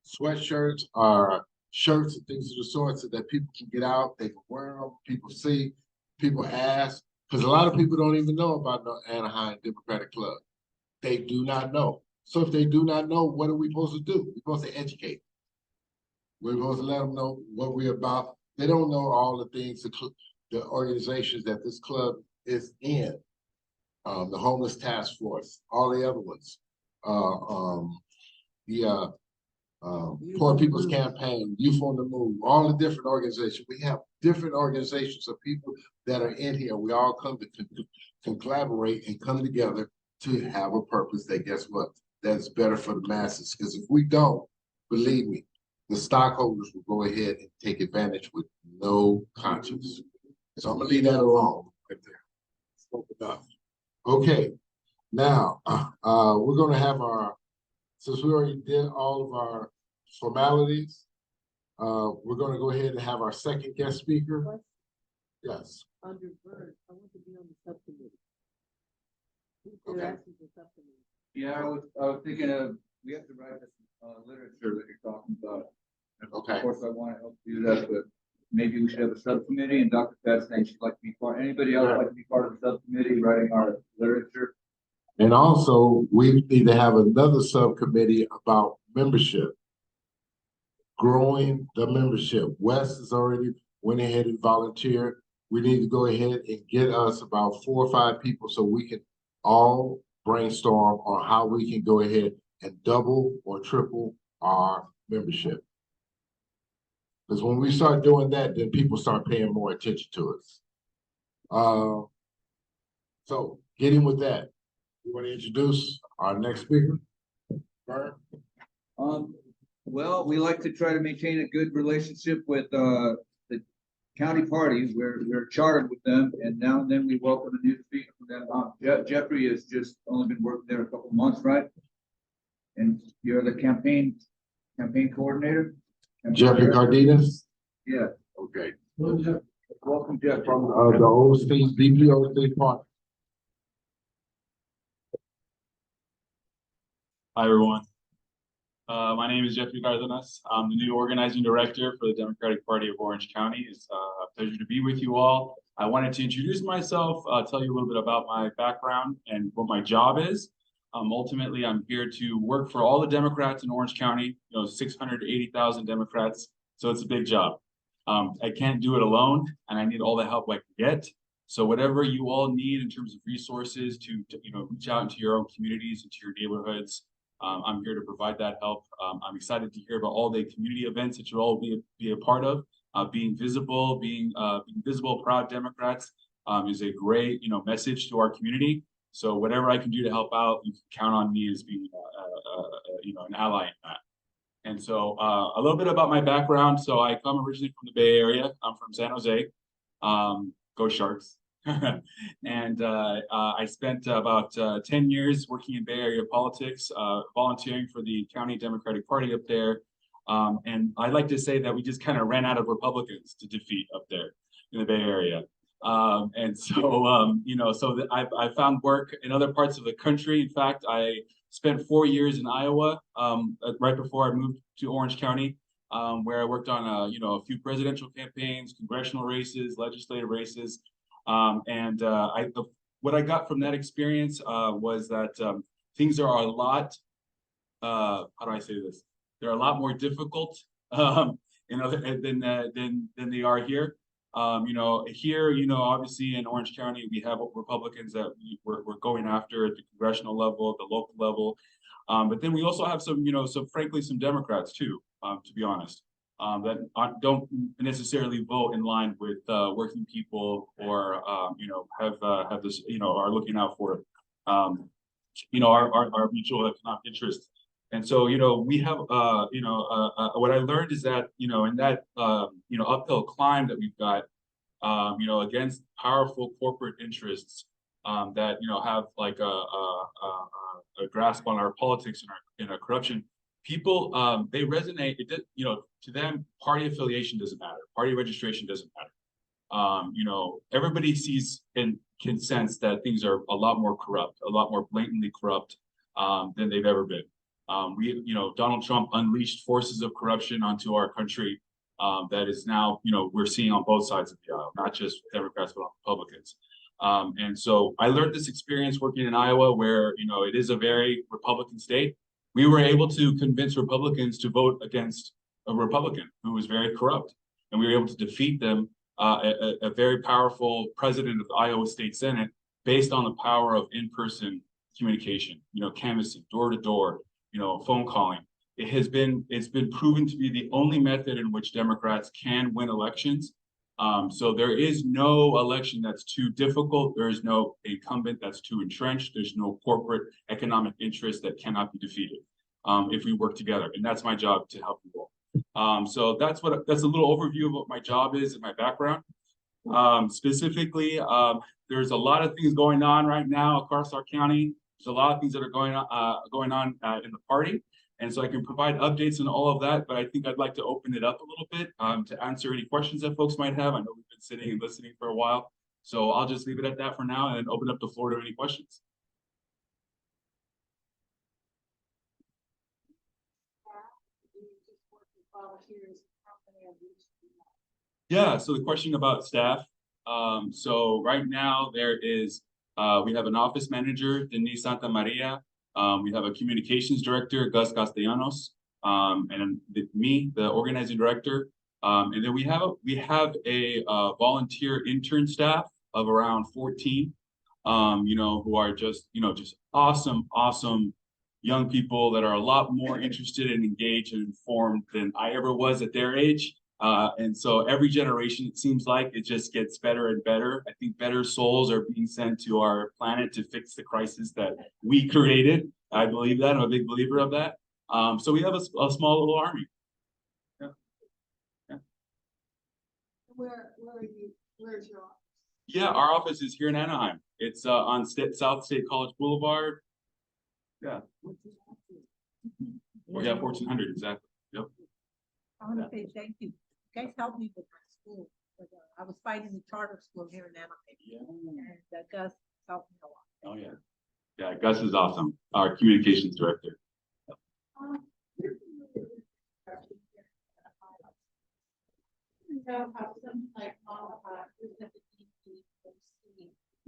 sweatshirts, our shirts and things of the sort, so that people can get out, they can wear them, people see, people ask, because a lot of people don't even know about the Anaheim Democratic Club. They do not know. So if they do not know, what are we supposed to do? We're supposed to educate. We're supposed to let them know what we're about. They don't know all the things, the organizations that this club is in. The Homeless Task Force, all the other ones. Poor People's Campaign, Youth on the Move, all the different organizations. We have different organizations of people that are in here. We all come to collaborate and come together to have a purpose that, guess what, that's better for the masses. Because if we don't, believe me, the stockholders will go ahead and take advantage with no conscience. So I'm gonna leave that alone right there. Spoke enough. Okay, now we're gonna have since we already did all of our formalities, we're gonna go ahead and have our second guest speaker. Yes. Under Bird, I want to be on the subcommittee. Okay. Yeah, I was thinking of, we have to write this literature that you're talking about. Okay. Of course, I want to help do that, but maybe we should have a subcommittee, and Dr. Pat's saying she'd like to be part, anybody else like to be part of the subcommittee writing our literature? And also, we need to have another subcommittee about membership, growing the membership. Wes has already went ahead and volunteered. We need to go ahead and get us about 4 or 5 people so we can all brainstorm on how we can go ahead and double or triple our membership. Because when we start doing that, then people start paying more attention to us. So getting with that, you want to introduce our next speaker? Vern? Well, we like to try to maintain a good relationship with the county parties. We're chartered with them, and now and then we welcome a new speaker from them. Jeffrey has just only been working there a couple of months, right? And you're the campaign coordinator? Jeffrey Cardenas? Yeah. Okay. Welcome, Jeff. From the old state, BPO state party. Hi, everyone. My name is Jeffrey Cardenas. I'm the new organizing director for the Democratic Party of Orange County. It's a pleasure to be with you all. I wanted to introduce myself, tell you a little bit about my background and what my job is. Ultimately, I'm here to work for all the Democrats in Orange County, 680,000 Democrats. So it's a big job. I can't do it alone, and I need all the help I can get. So whatever you all need in terms of resources to reach out into your own communities, into your neighborhoods, I'm here to provide that help. I'm excited to hear about all the community events that you'll all be a part of. Being visible, being visible, proud Democrats is a great message to our community. So whatever I can do to help out, you can count on me as being an ally in that. And so a little bit about my background. So I come originally from the Bay Area. I'm from San Jose. Go Sharks. And I spent about 10 years working in Bay Area politics, volunteering for the County Democratic Party up there. And I like to say that we just kind of ran out of Republicans to defeat up there in the Bay Area. And so, I found work in other parts of the country. In fact, I spent 4 years in Iowa right before I moved to Orange County, where I worked on a few presidential campaigns, congressional races, legislative races. What I got from that experience was that things are a lot, how do I say this? They're a lot more difficult than they are here. Here, obviously in Orange County, we have Republicans that we're going after at the congressional level, at the local level. But then we also have some, frankly, some Democrats too, to be honest, that don't necessarily vote in line with working people or have this, are looking out for our mutual economic interests. And so, we have, what I learned is that, in that, uphill climb that we've got, against powerful corporate interests, that, have like a grasp on our politics and our corruption, people, they resonate. It did, to them, party affiliation doesn't matter. Party registration doesn't matter. Everybody sees and can sense that things are a lot more corrupt, a lot more blatantly corrupt, than they've ever been. Donald Trump unleashed forces of corruption onto our country, that is now, we're seeing on both sides of the aisle, not just Democrats, but Republicans. And so I learned this experience working in Iowa, where, it is a very Republican state. We were able to convince Republicans to vote against a Republican who was very corrupt, and we were able to defeat them, a very powerful president of the Iowa State Senate, based on the power of in-person communication, canvassing, door to door, phone calling. It's been proven to be the only method in which Democrats can win elections. So there is no election that's too difficult. There is no incumbent that's too entrenched. There's no corporate economic interest that cannot be defeated, if we work together. And that's my job, to help you all. So that's a little overview of what my job is and my background. Specifically, there's a lot of things going on right now across our county. There's a lot of things that are going on in the party. And so I can provide updates on all of that, but I think I'd like to open it up a little bit, to answer any questions that folks might have. I know we've been sitting and listening for a while, so I'll just leave it at that for now and then open up the floor to any questions. Yeah, so the question about staff. So right now there is, we have an office manager, Denise Santa Maria. We have a communications director, Gus Castellanos, and me, the organizing director. And then we have a volunteer intern staff of around 14, who are just awesome young people that are a lot more interested and engaged and informed than I ever was at their age. And so every generation, it seems like it just gets better and better. I think better souls are being sent to our planet to fix the crisis that we created. I believe that. I'm a big believer of that. So we have a small little army. Yeah. Yeah. Where are you? Where's your office? Yeah, our office is here in Anaheim. It's on South State College Boulevard. Yeah. Oh, yeah, 1400, exactly. Yep. I want to say thank you. You guys helped me with my school. I was fighting the charter school here in Anaheim, and Gus helped me a lot. Oh yeah, yeah. Gus is awesome. Our communications director.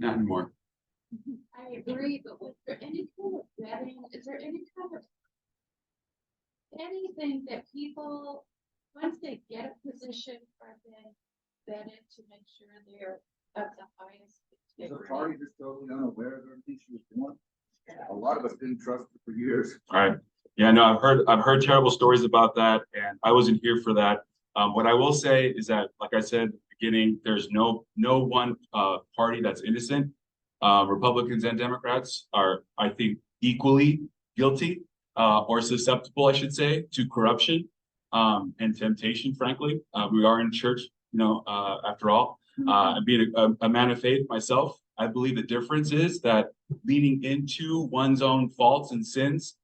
Not anymore. I agree, but was there any kind of vetting? Is there any kind of anything that people, once they get a position, are then vetted to make sure they're of the highest The integrity? party just totally unaware of everything she was doing. A lot of us didn't trust her for years. All right. Yeah, no, I've heard terrible stories about that, and I wasn't here for that. What I will say is that, like I said at the beginning, there's no one party that's innocent. Republicans and Democrats are, I think, equally guilty, or susceptible, I should say, to corruption and temptation, frankly. We are in church, after all. Being a man of faith myself, I believe the difference is that leaning into one's own faults and sins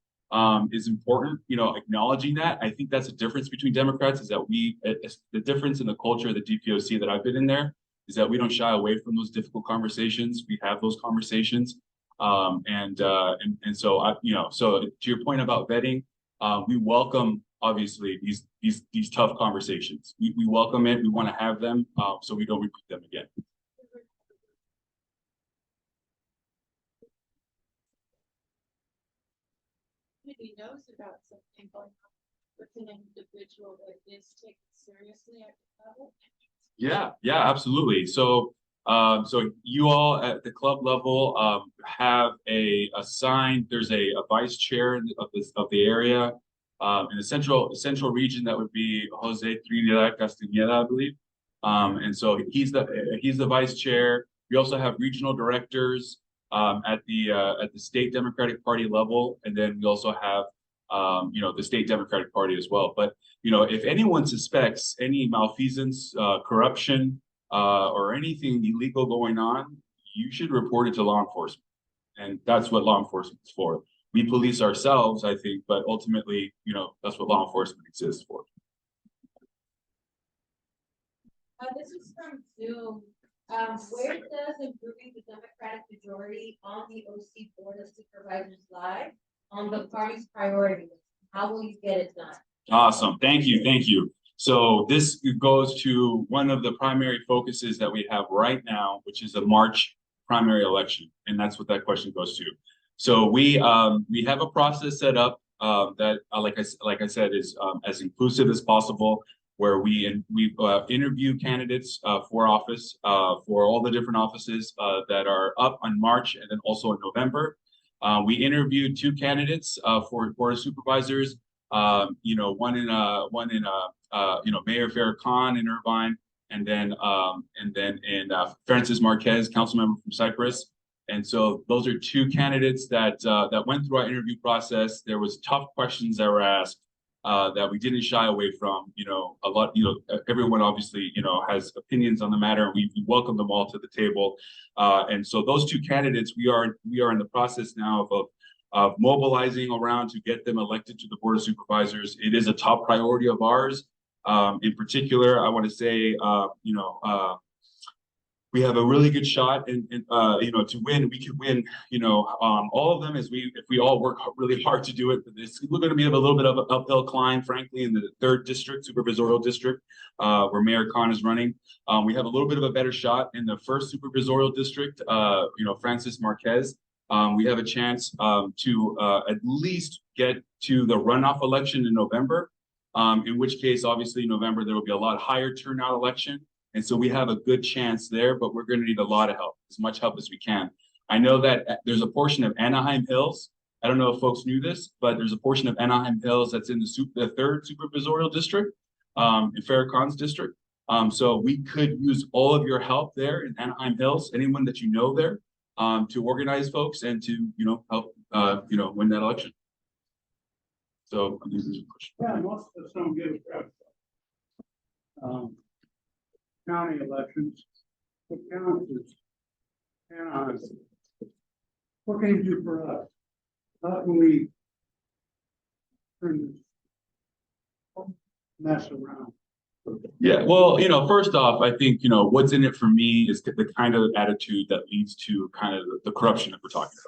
is important, acknowledging that. I think that's a difference between Democrats, is that the difference in the culture of the DPOC that I've been in there is that we don't shy away from those difficult conversations. We have those conversations. And so so to your point about vetting, we welcome, obviously, these tough conversations. We welcome it. We want to have them, so we don't repeat them again. Community knows about something going on with an individual that is taken seriously at the level. Yeah, absolutely. So So you all at the club level have a assigned. There's a vice chair of the area. In the central region, that would be Jose Trinidad Castañeda, I believe. And so he's the vice chair. We also have regional directors at the state Democratic Party level, and then we also have the state Democratic Party as well. But if anyone suspects any malfeasance, corruption, or anything illegal going on, you should report it to law enforcement, and that's what law enforcement is for. We police ourselves, I think, but ultimately, that's what law enforcement exists for. This is from Zoom. Where does improving the Democratic majority on the OC Board of Supervisors lie on the party's priority list? How will you get it done? Awesome. Thank you. So this goes to one of the primary focuses that we have right now, which is the March primary election, and that's what that question goes to. So we have a process set up that, like I said, is as inclusive as possible, where we interview candidates for office for all the different offices that are up on March and then also in November. We interviewed 2 candidates for Board of Supervisors. One in Mayor Farrakhan in Irvine, and then in Francis Marquez, Councilmember from Cypress. And so those are 2 candidates that went through our interview process. There was tough questions that were asked that we didn't shy away from. A lot. Everyone obviously has opinions on the matter, and we welcome them all to the table. And so those 2 candidates, we are in the process now of mobilizing around to get them elected to the Board of Supervisors. It is a top priority of ours. In particular, I want to say, we have a really good shot to win. We could win, all of them if we all work really hard to do it. But we're going to be a little bit of an uphill climb, frankly, in the 3rd district, supervisorial district, where Mayor Khan is running. We have a little bit of a better shot in the 1st supervisorial district, Francis Marquez. We have a chance to at least get to the runoff election in November, in which case, obviously, November, there will be a lot higher turnout election. And so we have a good chance there, but we're going to need a lot of help, as much help as we can. I know that there's a portion of Anaheim Hills. I don't know if folks knew this, but there's a portion of Anaheim Hills that's in the 3rd supervisorial district, in Farrakhan's district. So we could use all of your help there in Anaheim Hills, anyone that you know there, to organize folks and to, help, win that election. So I'm using your question. Yeah, most of us don't give county elections. What counts is Anaheim. What can you do for us? How can we turn this mess around? Yeah, well, first off, I think, what's in it for me is the kind of attitude that leads to kind of the corruption that we're talking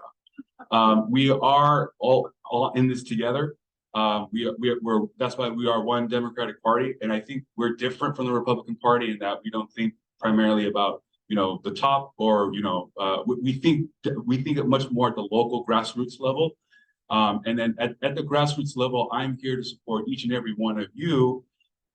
about. We are all in this together. That's why we are one Democratic Party. And I think we're different from the Republican Party in that we don't think primarily about, the top, or, we think much more at the local grassroots level. And then at the grassroots level, I'm here to support each and every one of you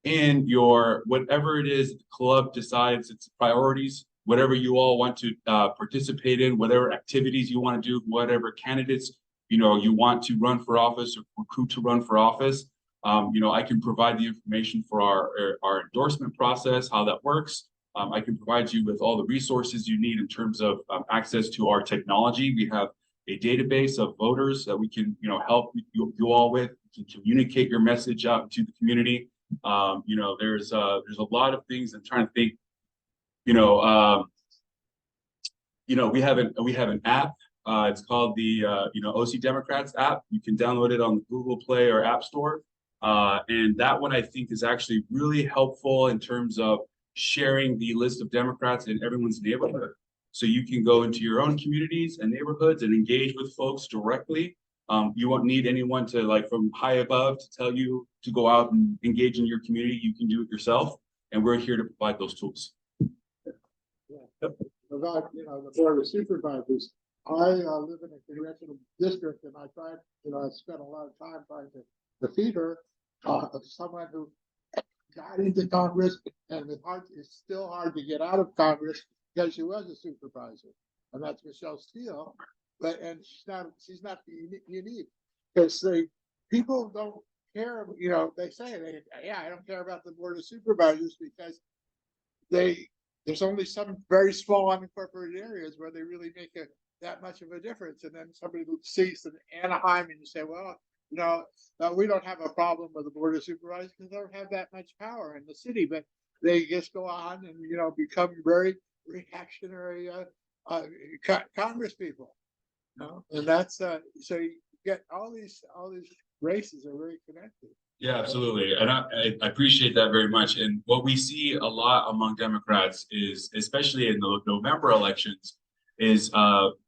in your, whatever it is the club decides its priorities, whatever you all want to participate in, whatever activities you want to do, whatever candidates you want to run for office or recruit to run for office. I can provide the information for our endorsement process, how that works. I can provide you with all the resources you need in terms of access to our technology. We have a database of voters that we can, help you all with. You can communicate your message out to the community. There's a lot of things. I'm trying to think. We have an app. It's called the OC Democrats app. You can download it on the Google Play or App Store. And that one I think is actually really helpful in terms of sharing the list of Democrats in everyone's neighborhood. So you can go into your own communities and neighborhoods and engage with folks directly. You won't need anyone to from high above to tell you to go out and engage in your community. You can do it yourself. And we're here to provide those tools. Yeah. About, the Board of Supervisors, I live in a congressional district, and I tried, I spent a lot of time trying to defeat her, someone who got into Congress, and it's still hard to get out of Congress because she was a supervisor, and that's Michelle Steele. But and she's not unique because people don't care. You know, they say I don't care about the board of supervisors because there's only some very small unincorporated areas where they really make that much of a difference. And then somebody sees in Anaheim and you say, well, you know, we don't have a problem with the board of supervisors because they don't have that much power in the city, but they just go on and, you know, become very reactionary Congress people. You know? And that's so you get all these races are very connected. Yeah, absolutely. And I appreciate that very much. And what we see a lot among Democrats is, especially in the November elections, is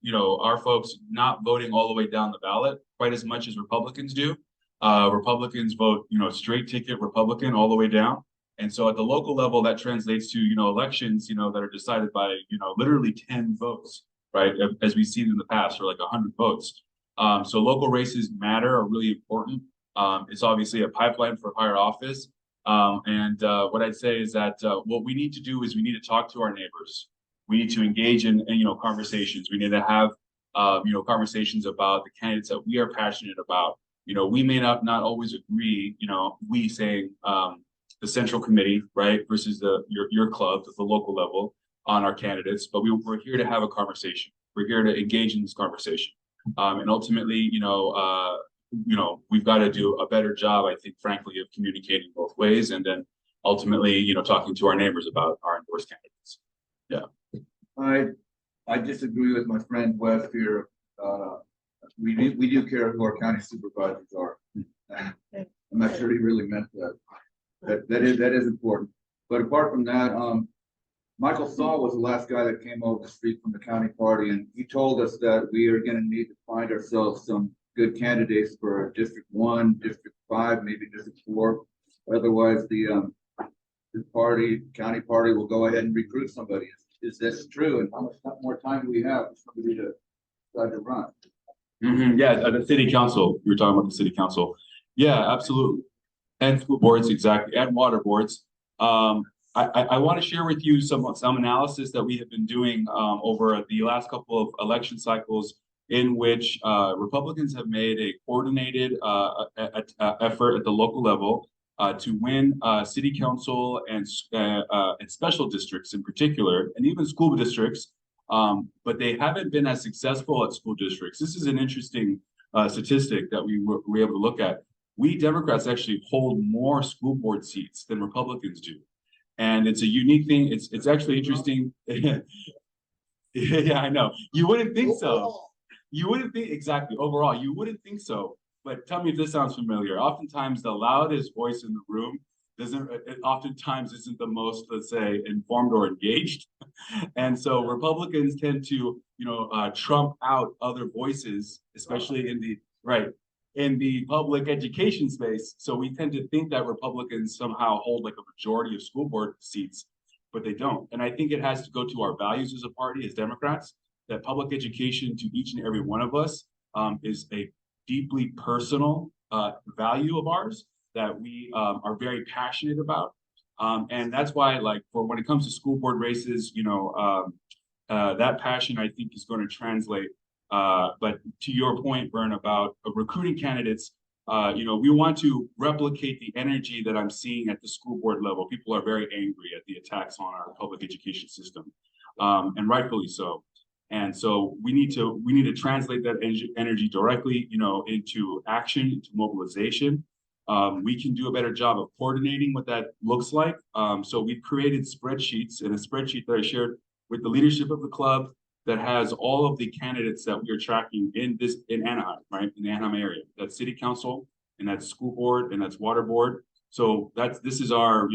you know, our folks not voting all the way down the ballot quite as much as Republicans do. Republicans vote, you know, straight ticket Republican all the way down. And so at the local level, that translates to, you know, elections, you know, that are decided by, you know, literally 10 votes, right? As we've seen in the past, or like 100 votes. So local races matter, are really important. It's obviously a pipeline for higher office. What I'd say is that what we need to do is we need to talk to our neighbors. We need to engage in you know, conversations. We need to have you know, conversations about the candidates that we are passionate about. You know, we may not always agree, you know, we saying the central committee, right, versus your club at the local level on our candidates, but we're here to have a conversation. We're here to engage in this conversation. And ultimately, you know, we've got to do a better job, I think, frankly, of communicating both ways, and then ultimately, you know, talking to our neighbors about our endorsed candidates. Yeah. I disagree with my friend Wes here. We do care who our county supervisors are. I'm not sure he really meant that. That is important. But apart from that, Michael Saul was the last guy that came over to speak from the county party, and he told us that we are going to need to find ourselves some good candidates for District 1, District 5, maybe District 4. Otherwise, the county party will go ahead and recruit somebody. Is this true? And how much more time do we have for somebody to decide to run? Yeah, the city council. You were talking about the city council. Yeah, absolutely. And school boards, exactly, and water boards. I want to share with you some analysis that we have been doing over the last couple of election cycles, in which Republicans have made a coordinated effort at the local level to win city council and special districts in particular, and even school districts, but they haven't been as successful at school districts. This is an interesting statistic that we were able to look at. We Democrats actually hold more school board seats than Republicans do. And it's a unique thing. It's actually interesting. Yeah, I know. You wouldn't think so. You wouldn't think, exactly, overall, you wouldn't think so. But tell me if this sounds familiar. Oftentimes the loudest voice in the room oftentimes isn't the most, let's say, informed or engaged. And so Republicans tend to, you know, trump out other voices, especially in the public education space. So we tend to think that Republicans somehow hold like a majority of school board seats, but they don't. And I think it has to go to our values as a party, as Democrats, that public education to each and every one of us is a deeply personal value of ours that we are very passionate about. And that's why, like, for when it comes to school board races, you know, that passion, I think, is going to translate. But to your point, Vern, about recruiting candidates, you know, we want to replicate the energy that I'm seeing at the school board level. People are very angry at the attacks on our public education system, and rightfully so. And so we need to translate that energy directly, you know, into action, into mobilization. We can do a better job of coordinating what that looks like. So we've created spreadsheets, and a spreadsheet that I shared with the leadership of the club that has all of the candidates that we are tracking in Anaheim, right, in the Anaheim area. That's city council, and that's school board, and that's water board. So this is our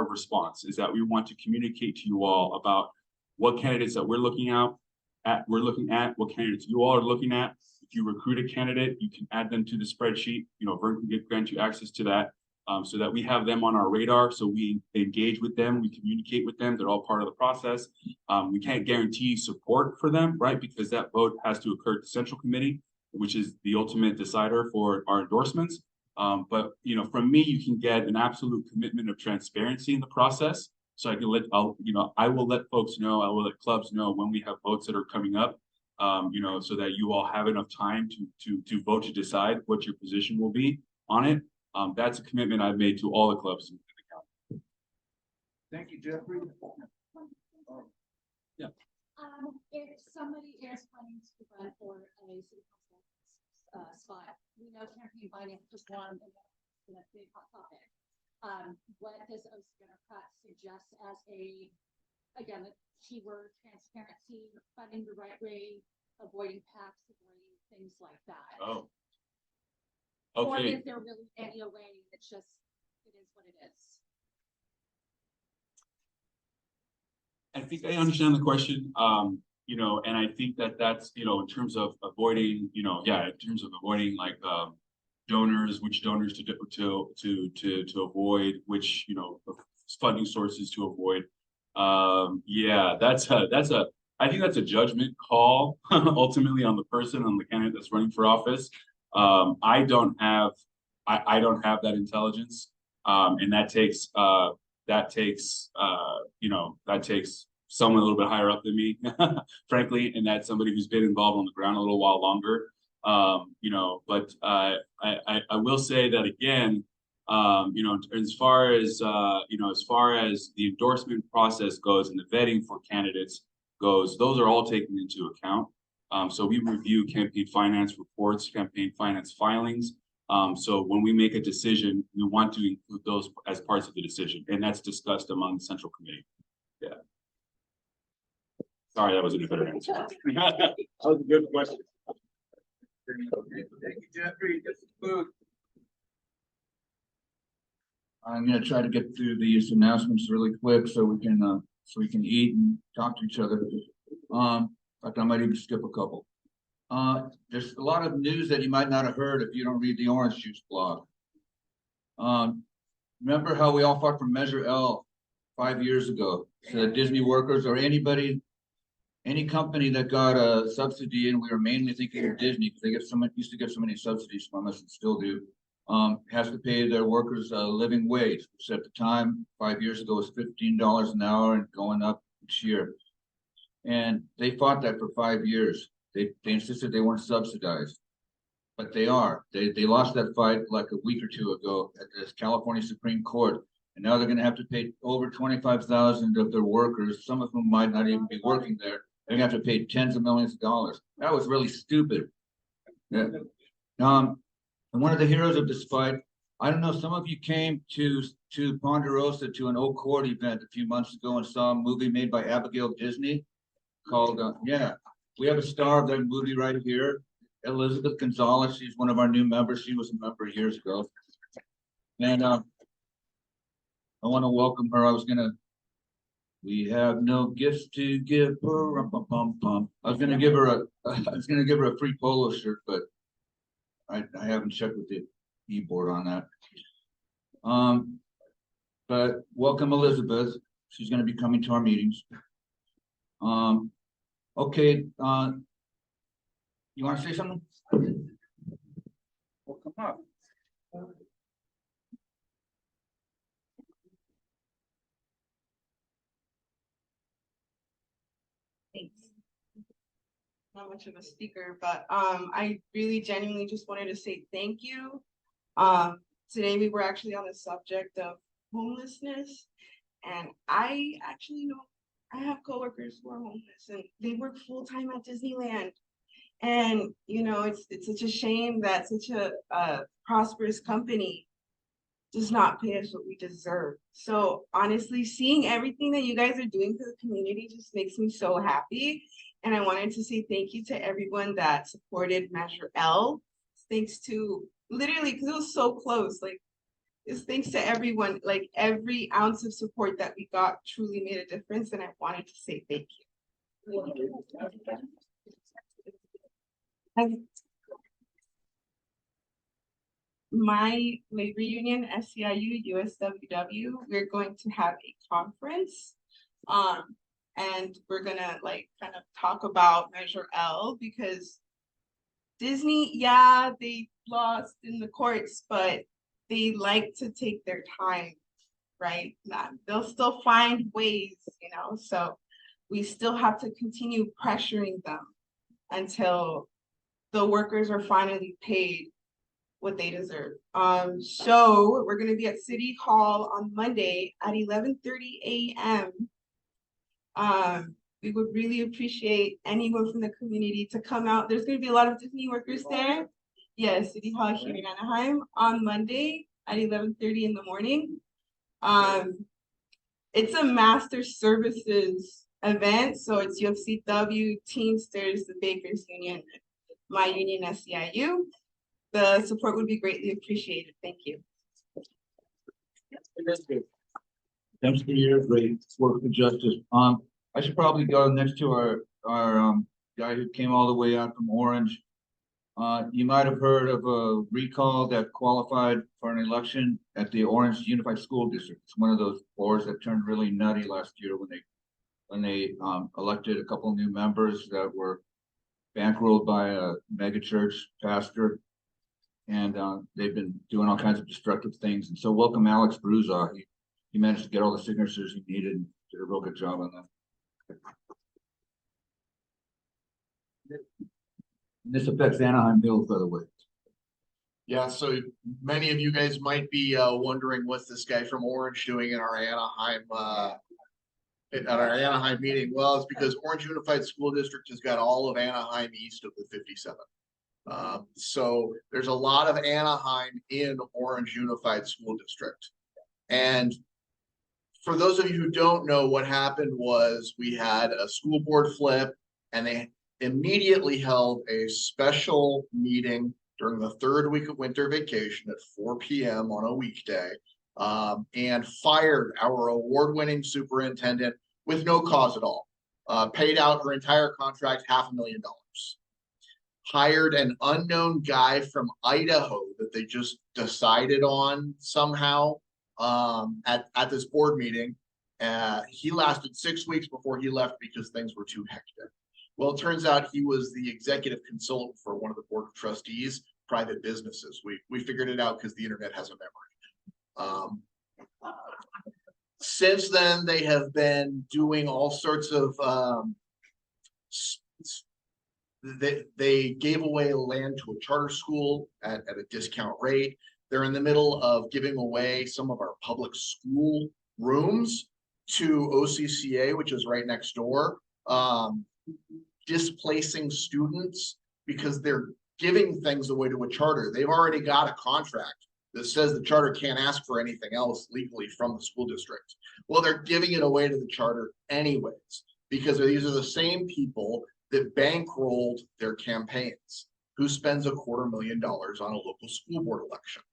response, is that we want to communicate to you all about what candidates that we're looking at, what candidates you all are looking at. If you recruit a candidate, you can add them to the spreadsheet. You know, Vern can grant you access to that, so that we have them on our radar. So we engage with them, we communicate with them. They're all part of the process. We can't guarantee support for them, right? Because that vote has to occur at the central committee, which is the ultimate decider for our endorsements. But you know, from me, you can get an absolute commitment of transparency in the process. So I can I will let folks know, I will let clubs know when we have votes that are coming up. So that you all have enough time to vote to decide what your position will be on it. That's a commitment I've made to all the clubs in the county. Thank you, Jeffrey. If somebody is planning to run for a city council spot, we know campaign finance is one, and that's been a big hot topic. What does OC Democrat suggest as again, the keyword transparency, funding the right way, avoiding PACs, avoiding things like that? Oh. Or Okay. is there really any way that's just, it is what it is? I think I understand the question, and I think that's, in terms of avoiding, in terms of avoiding like, donors, which donors to avoid, which, funding sources to avoid. I think that's a judgment call ultimately on the person, on the candidate that's running for office. I don't have that intelligence. And that takes someone a little bit higher up than me, frankly, and that's somebody who's been involved on the ground a little while longer. But I will say that again, as far as the endorsement process goes and the vetting for candidates goes, those are all taken into account. So we review campaign finance reports, campaign finance filings. So when we make a decision, we want to include those as parts of the decision, and that's discussed among the central committee. Yeah. Sorry, that wasn't a better answer. That was a good question. Thank you, Jeffrey. Get some food. I'm gonna try to get through these announcements really quick so we can eat and talk to each other. In fact, I might even skip a couple. There's a lot of news that you might not have heard if you don't read the Orange Juice blog. Remember how we all fought for Measure L 5 years ago? So that Disney workers or any company that got a subsidy, and we were mainly thinking of Disney because they used to get so many subsidies from us and still do, has to pay their workers a living wage, which at the time, 5 years ago, was $15 an hour and going up each year. And they fought that for 5 years. They insisted they weren't subsidized, but they are. They lost that fight like a week or two ago at the California Supreme Court. And now they're going to have to pay over 25,000 of their workers, some of whom might not even be working there. They're going to have to pay tens of millions of dollars. That was really stupid. Yeah. And one of the heroes of this fight, I don't know, some of you came to Ponderosa to an Oak Court event a few months ago and saw a movie made by Abigail Disney called, we have a star of that movie right here, Elizabeth Gonzalez. She's one of our new members. She was a member years ago. And I want to welcome her. We have no gifts to give her. I was gonna give her a free polo shirt, but I haven't checked with the e-board on that. But welcome Elizabeth. She's gonna be coming to our meetings. Okay, you want to say something? Well, come up. Thanks. Not much of a speaker, but I really genuinely just wanted to say thank you. Today we were actually on the subject of homelessness, and I actually know I have coworkers who are homeless and they work full-time at Disneyland. And it's such a shame that such a prosperous company does not pay us what we deserve. So honestly, seeing everything that you guys are doing for the community just makes me so happy. And I wanted to say thank you to everyone that supported Measure L. Thanks to literally, because it was so close, like it's thanks to everyone, like every ounce of support that we got truly made a difference. And I wanted to say thank you. My labor union, SCIU, USWW, we're going to have a conference. And we're gonna kind of talk about Measure L because Disney, yeah, they lost in the courts, but they like to take their time right? They'll still find ways, you know, so we still have to continue pressuring them until the workers are finally paid what they deserve. So we're gonna be at City Hall on Monday at 11:30 a.m. We would really appreciate anyone from the community to come out. There's gonna be a lot of Disney workers there. Yes, City Hall here in Anaheim on Monday at 11:30 in the morning. It's a master services event, so it's UFCW, Teamsters, the Bakers Union, my union, SEIU. The support would be greatly appreciated. Thank you. Thanks for your great work for justice. I should probably go next to our guy who came all the way out from Orange. You might have heard of a recall that qualified for an election at the Orange Unified School District. It's one of those boards that turned really nutty last year when they elected a couple new members that were bankrolled by a mega church pastor. And they've been doing all kinds of destructive things. And so welcome Alex Brewsaugh. He managed to get all the signatures he needed and did a real good job on that. This affects Anaheim Hills, by the way. Yeah, so many of you guys might be wondering what's this guy from Orange doing in our Anaheim meeting. Well, it's because Orange Unified School District has got all of Anaheim east of the 57. So there's a lot of Anaheim in Orange Unified School District. And for those of you who don't know, what happened was we had a school board flip, and they immediately held a special meeting during the third week of winter vacation at 4 p.m. on a weekday, and fired our award-winning superintendent with no cause at all. Paid out her entire contract, $500,000. Hired an unknown guy from Idaho that they just decided on somehow at this board meeting. He lasted 6 weeks before he left because things were too hectic. Well, it turns out he was the executive consultant for one of the board of trustees, private businesses. We figured it out because the internet has a memory. Since then, they have been doing all sorts of they gave away land to a charter school at a discount rate. They're in the middle of giving away some of our public school rooms to OCCA, which is right next door, displacing students because they're giving things away to a charter. They've already got a contract that says the charter can't ask for anything else legally from the school district. Well, they're giving it away to the charter anyways, because these are the same people that bankrolled their campaigns, who spends $250,000 on a local school board election.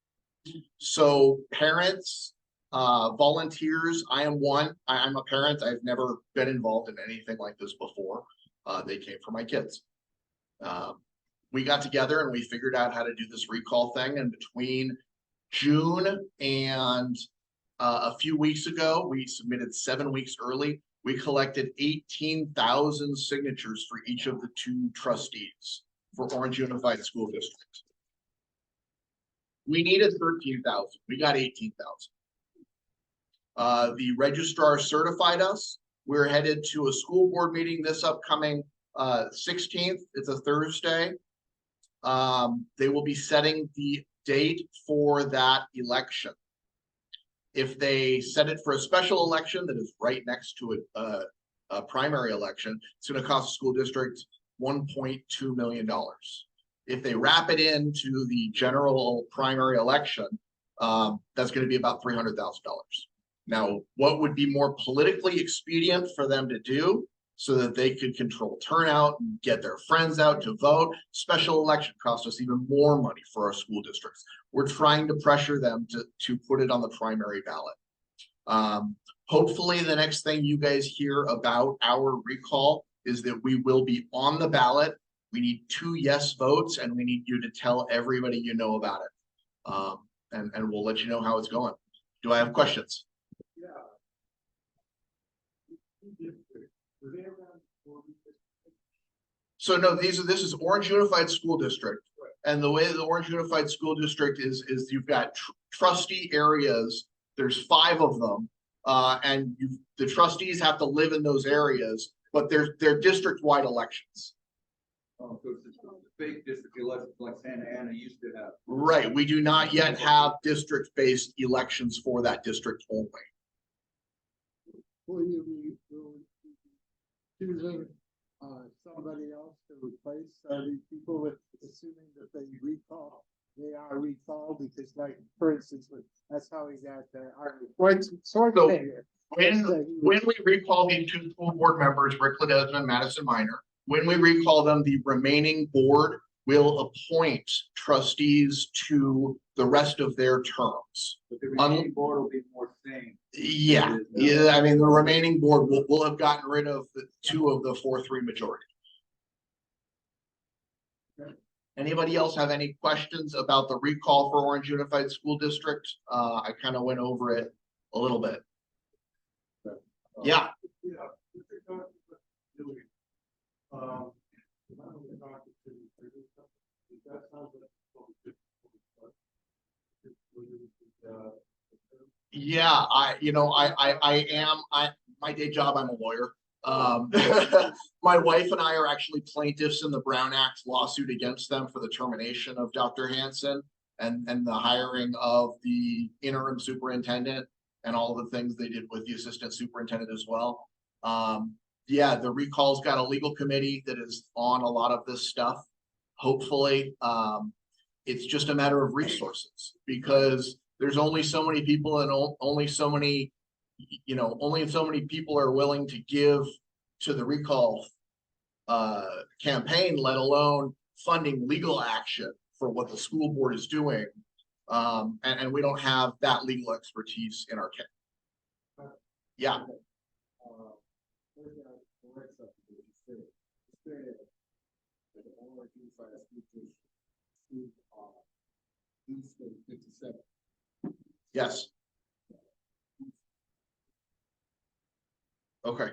So parents, volunteers, I am one. I'm a parent. I've never been involved in anything like this before. They came for my kids. We got together and we figured out how to do this recall thing. And between June and a few weeks ago, we submitted 7 weeks early. We collected 18,000 signatures for each of the 2 trustees for Orange Unified School District. We needed 13,000. We got 18,000. The registrar certified us. We're headed to a school board meeting this upcoming 16th. It's a Thursday. They will be setting the date for that election. If they set it for a special election that is right next to a primary election, it's going to cost the school district $1.2 million. If they wrap it into the general primary election, that's going to be about $300,000. Now, what would be more politically expedient for them to do so that they could control turnout and get their friends out to vote? Special election costs us even more money for our school districts. We're trying to pressure them to put it on the primary ballot. Hopefully the next thing you guys hear about our recall is that we will be on the ballot. We need 2 yes votes, and we need you to tell everybody you know about it. And we'll let you know how it's going. Do I have questions? So no, this is Orange Unified School District. And the way the Orange Unified School District is you've got trustee areas there's 5 of them. And the trustees have to live in those areas, but they're district-wide elections. Oh, so it's a big district election like Santa Ana used to have. Right, we do not yet have district-based elections for that district only. Will you be choosing somebody else to replace these people with, assuming that they recall? They are recalled because, like, for instance, that's how we got our sort of thing. When we recall these 2 school board members, Rick Ledesma and Madison Minor, when we recall them, the remaining board will appoint trustees to the rest of their terms. But the remaining board will be more sane. Yeah, I mean, the remaining board will have gotten rid of the 2 of the 4-3 majority. Anybody else have any questions about the recall for Orange Unified School District? I kind of went over it a little bit. Yeah. Yeah, my day job, I'm a lawyer. My wife and I are actually plaintiffs in the Brown Act lawsuit against them for the termination of Dr. Hansen and the hiring of the interim superintendent and all the things they did with the assistant superintendent as well. Yeah, the recall's got a legal committee that is on a lot of this stuff. Hopefully, it's just a matter of resources because there's only so many people and only so many people are willing to give to the recall campaign, let alone funding legal action for what the school board is doing. And we don't have that legal expertise in our case. Yeah. Yes. Okay.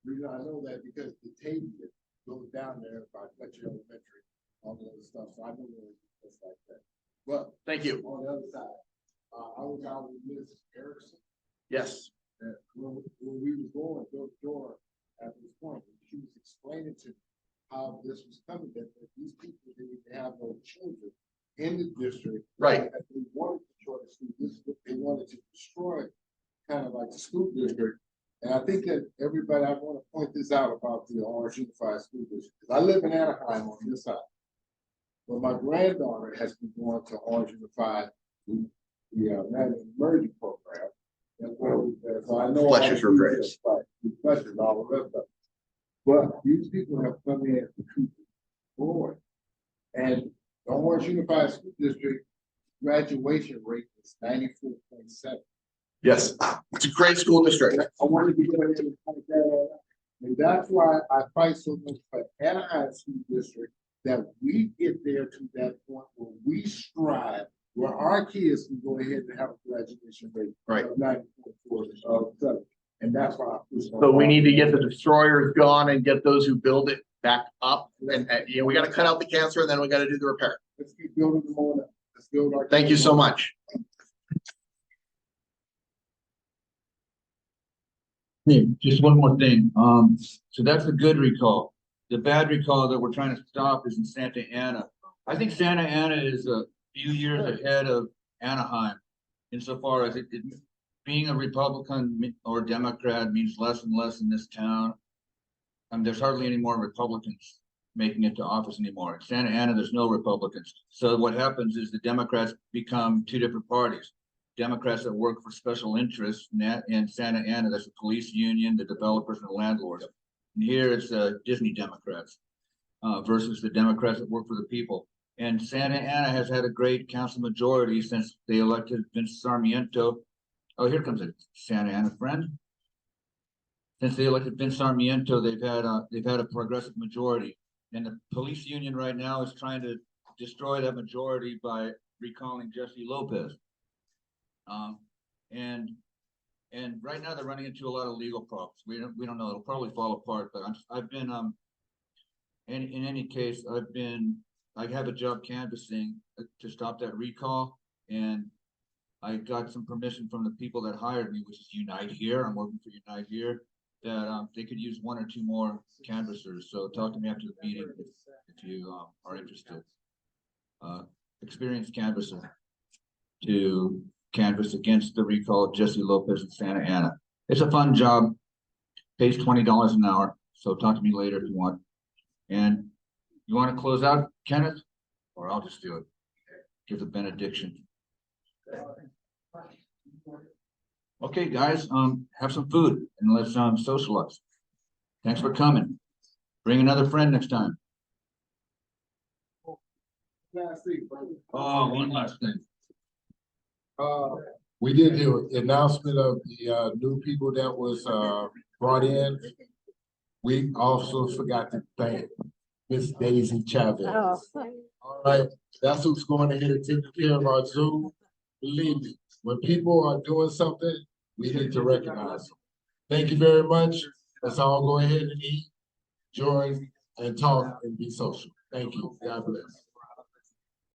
Reason I know that because the table goes down there by Fletcher Elementary, all the other stuff, so I know it's like that. But thank you. On the other side, I was out with Ms. Erickson. Yes. When we were going door to door at this point, she was explaining to me how this was coming, that these people didn't have no children in the district. Right. That they wanted to destroy the school district. They wanted to destroy kind of like the school district. And I think that everybody, I want to point this out about the Orange Unified School District. I live in Anaheim on this side. But my granddaughter has been going to Orange Unified, the emerging program. So I know Fletcher's for Grace. Fletcher's all the rest of it. But these people have come in to treat the board. And the Orange Unified School District graduation rate is 94.7. Yes, it's a great school district. I wanted to get ahead and point that out. And that's why I fight so much for Anaheim School District, that we get there to that point where we strive, where our kids can go ahead and have a graduation rate. Right. Of 94.4%. And that's why I push. So we need to get the destroyers gone and get those who build it back up. And we got to cut out the cancer and then we got to do the repair. Let's keep building them on up. Let's build our. Thank you so much. Hey, just one more thing. So that's a good recall. The bad recall that we're trying to stop is in Santa Ana. I think Santa Ana is a few years ahead of Anaheim insofar as it being a Republican or Democrat means less and less in this town. There's hardly any more Republicans making it to office anymore. In Santa Ana, there's no Republicans. So what happens is the Democrats become 2 different parties. Democrats that work for special interests in Santa Ana, that's the police union, the developers and the landlords. And here it's Disney Democrats versus the Democrats that work for the people. And Santa Ana has had a great council majority since they elected Vince Sarmiento. Oh, here comes a Santa Ana friend. Since they elected Vince Sarmiento, they've had a progressive majority. And the police union right now is trying to destroy that majority by recalling Jesse Lopez. And right now they're running into a lot of legal problems. We don't know. It'll probably fall apart. But I've been in any case, I have a job canvassing to stop that recall, and I got some permission from the people that hired me, which is Unite Here. I'm working for Unite Here, that they could use 1 or 2 more canvassers. So talk to me after the meeting if you are interested. Experienced canvasser to canvass against the recall of Jesse Lopez in Santa Ana. It's a fun job, pays $20 an hour. So talk to me later if you want. And you want to close out, Kenneth? Or I'll just do it. Give the benediction. Okay, guys, have some food and let's socialize. Thanks for coming. Bring another friend next time. Oh, one last thing. We did the announcement of the new people that was brought in. We also forgot to thank Miss Daisy Chavez. Oh. All right, that's who's going ahead and taking care of our Zoom. Believe me, when people are doing something, we need to recognize them. Thank you very much. Let's all go ahead and eat, join, and talk and be social. Thank you. God bless.